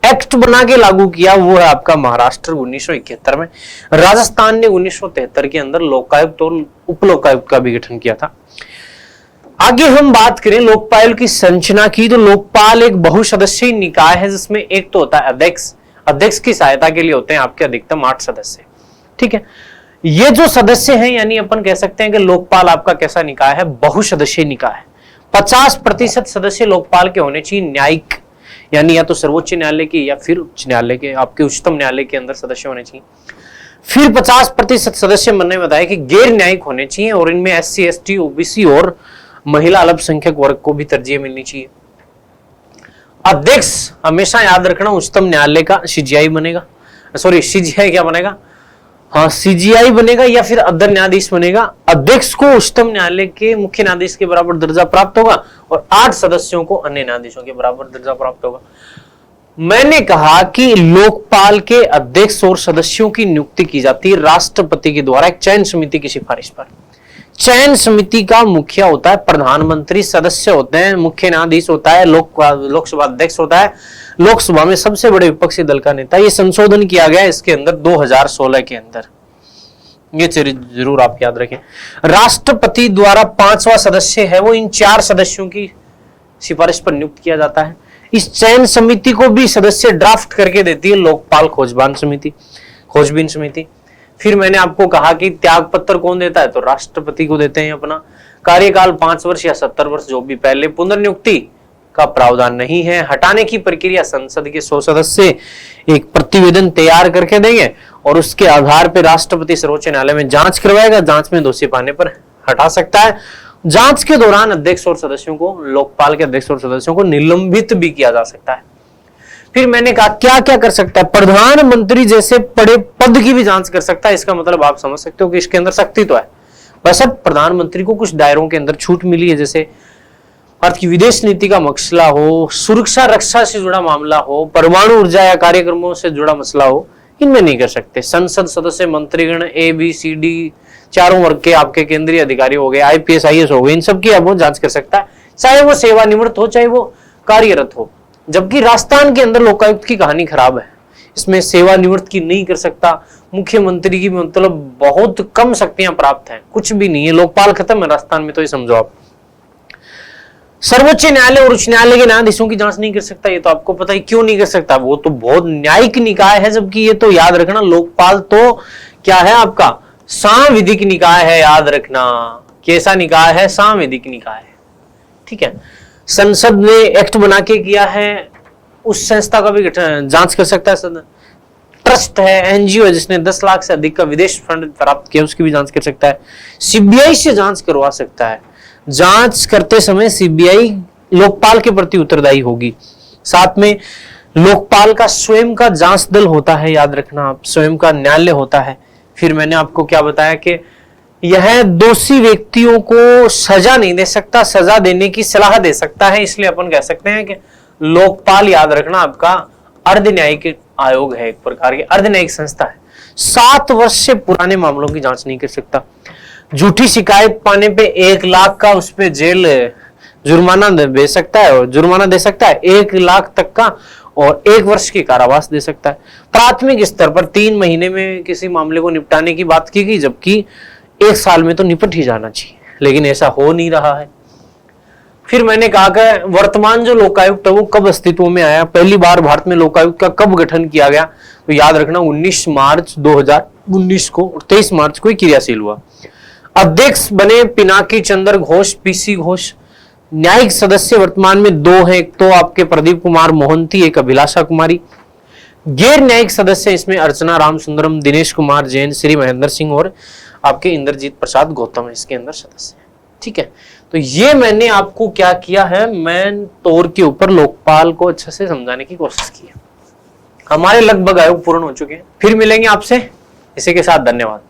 एक्ट बना के लागू किया वो है आपका महाराष्ट्र 1971 में। राजस्थान ने 1973 के अंदर लोकायुक्त और उप लोकायुक्त का भी गठन किया था। आगे हम बात करें लोकपाल की संरचना की, तो लोकपाल एक बहुसदस्यीय निकाय है, जिसमें एक तो होता है अध्यक्ष। अध्यक्ष की सहायता के लिए होते हैं आपके अधिकतम 8 सदस्य, ठीक है। ये जो सदस्य हैं, यानी अपन कह सकते हैं कि लोकपाल आपका कैसा निकाय है, बहुसदस्यीय निकाय है। 50% सदस्य लोकपाल के होने चाहिए न्यायिक, यानी या तो सर्वोच्च न्यायालय के या फिर उच्च न्यायालय के, आपके उच्चतम न्यायालय के अंदर सदस्य होने चाहिए। फिर 50% सदस्य मैंने बताया कि गैर न्यायिक होने चाहिए, और इनमें SC, ST, OBC और महिला अल्पसंख्यक वर्ग को भी तरजीह मिलनी चाहिए। अध्यक्ष हमेशा याद रखना उच्चतम न्यायालय का CJI बनेगा, सॉरी CJI क्या बनेगा, हाँ, सीजीआई बनेगा या फिर अदर न्यायाधीश बनेगा। अध्यक्ष को उच्चतम न्यायालय के मुख्य न्यायाधीश के बराबर दर्जा प्राप्त होगा और 8 सदस्यों को अन्य न्यायाधीशों के बराबर दर्जा प्राप्त होगा। मैंने कहा कि लोकपाल के अध्यक्ष और सदस्यों की नियुक्ति की जाती है राष्ट्रपति के द्वारा एक चयन समिति की सिफारिश पर। चयन समिति का मुखिया होता है प्रधानमंत्री, सदस्य होते हैं मुख्य न्यायाधीश होता है, लोकसभा अध्यक्ष होता है, लोकसभा में सबसे बड़े विपक्षी दल का नेता। ये संशोधन किया गया इसके अंदर 2016 के अंदर, ये जरूर आप याद रखें। राष्ट्रपति द्वारा 5वां सदस्य है वो इन 4 सदस्यों की सिफारिश पर नियुक्त किया जाता है। इस चयन समिति को भी सदस्य ड्राफ्ट करके देती है लोकपाल खोजबीन समिति। फिर मैंने आपको कहा कि त्याग पत्र कौन देता है, तो राष्ट्रपति को देते हैं। अपना कार्यकाल 5 वर्ष या 70 वर्ष जो भी, पहले पुनर्नियुक्ति का प्रावधान नहीं है। हटाने की प्रक्रिया संसद के 100 सदस्य एक प्रतिवेदन तैयार करके देंगे और उसके आधार पर राष्ट्रपति सर्वोच्च न्यायालय में जांच करवाएगा। जांच में दोषी पाने पर हटा सकता है। जांच के दौरान अध्यक्ष और सदस्यों को, लोकपाल के अध्यक्ष और सदस्यों को निलंबित भी किया जा सकता है। फिर मैंने कहा क्या क्या कर सकता है, प्रधानमंत्री जैसे बड़े पद की भी जांच कर सकता है। इसका मतलब आप समझ सकते हो कि इसके अंदर सख्ती तो है। बस अब प्रधानमंत्री को कुछ दायरों के अंदर छूट मिली है, जैसे भारत की विदेश नीति का मसला हो, सुरक्षा रक्षा से जुड़ा मामला हो, परमाणु ऊर्जा या कार्यक्रमों से जुड़ा मसला हो, इनमें नहीं कर सकते। संसद सदस्य, मंत्रीगण, ABCD चारों वर्ग के आपके केंद्रीय अधिकारी हो गए, IPS IAS हो गए, इन सब की अब वो जांच कर सकता है, चाहे वो सेवानिवृत्त हो चाहे वो कार्यरत हो। जबकि राजस्थान के अंदर लोकायुक्त की कहानी खराब है, इसमें सेवानिवृत्त की नहीं कर सकता, मुख्यमंत्री की मतलब बहुत कम शक्तियां प्राप्त हैं, कुछ भी नहीं है, लोकपाल खत्म है राजस्थान में। तो ये समझो आप, सर्वोच्च न्यायालय और उच्च न्यायालय के न्यायाधीशों की जांच नहीं कर सकता। ये तो आपको पता है क्यों नहीं कर सकता, वो तो बहुत न्यायिक निकाय है। जबकि ये तो याद रखना, लोकपाल तो क्या है आपका सांविधिक निकाय है, याद रखना। कैसा निकाय है? सांविधिक निकाय है, ठीक है। संसद ने एक्ट बना के किया है, उस संस्था का भी जांच कर सकता है। ट्रस्ट है, NGO है जिसने 10 लाख से अधिक का विदेश फंड प्राप्त किया, उसकी भी जांच कर सकता है। CBI से जांच करवा सकता है। जांच करते समय CBI लोकपाल के प्रति उत्तरदायी होगी। साथ में लोकपाल का स्वयं का जांच दल होता है, याद रखना आप, स्वयं का न्यायालय होता है। फिर मैंने आपको क्या बताया कि यह दोषी व्यक्तियों को सजा नहीं दे सकता, सजा देने की सलाह दे सकता है। इसलिए अपन कह सकते हैं कि लोकपाल, याद रखना, आपका अर्धन्यायिक आयोग है, एक प्रकार की अर्धन्यायिक संस्था है। 7 वर्ष से पुराने मामलों की जांच नहीं कर सकता। झूठी शिकायत पाने पे 1 लाख का उस पे जेल जुर्माना दे सकता है, और जुर्माना दे सकता है 1 लाख तक का, और 1 वर्ष की कारावास दे सकता है। प्राथमिक स्तर पर 3 महीने में किसी मामले को निपटाने की बात की गई, जबकि 1 साल में तो निपट ही जाना चाहिए, लेकिन ऐसा हो नहीं रहा है। फिर मैंने कहा कि वर्तमान जो लोकायुक्त है वो कब अस्तित्व में आया, पहली बार भारत में लोकायुक्त का कब गठन किया गया, तो याद रखना 19 मार्च 2019 को, और 23 मार्च को क्रियाशील हुआ। अध्यक्ष बने पिनाकी चंद्र घोष, PC घोष। न्यायिक सदस्य वर्तमान में 2 हैं, एक तो आपके प्रदीप कुमार मोहंती, एक अभिलाषा कुमारी। गैर न्यायिक सदस्य इसमें अर्चना रामसुंदरम, दिनेश कुमार जैन, श्री महेंद्र सिंह और आपके इंद्रजीत प्रसाद गौतम इसके अंदर सदस्य हैं, ठीक है। तो ये मैंने आपको क्या किया है, मेन तौर के ऊपर लोकपाल को अच्छे से समझाने की कोशिश की है। हमारे लगभग आयोग पूर्ण हो चुके हैं। फिर मिलेंगे आपसे, इसी के साथ धन्यवाद।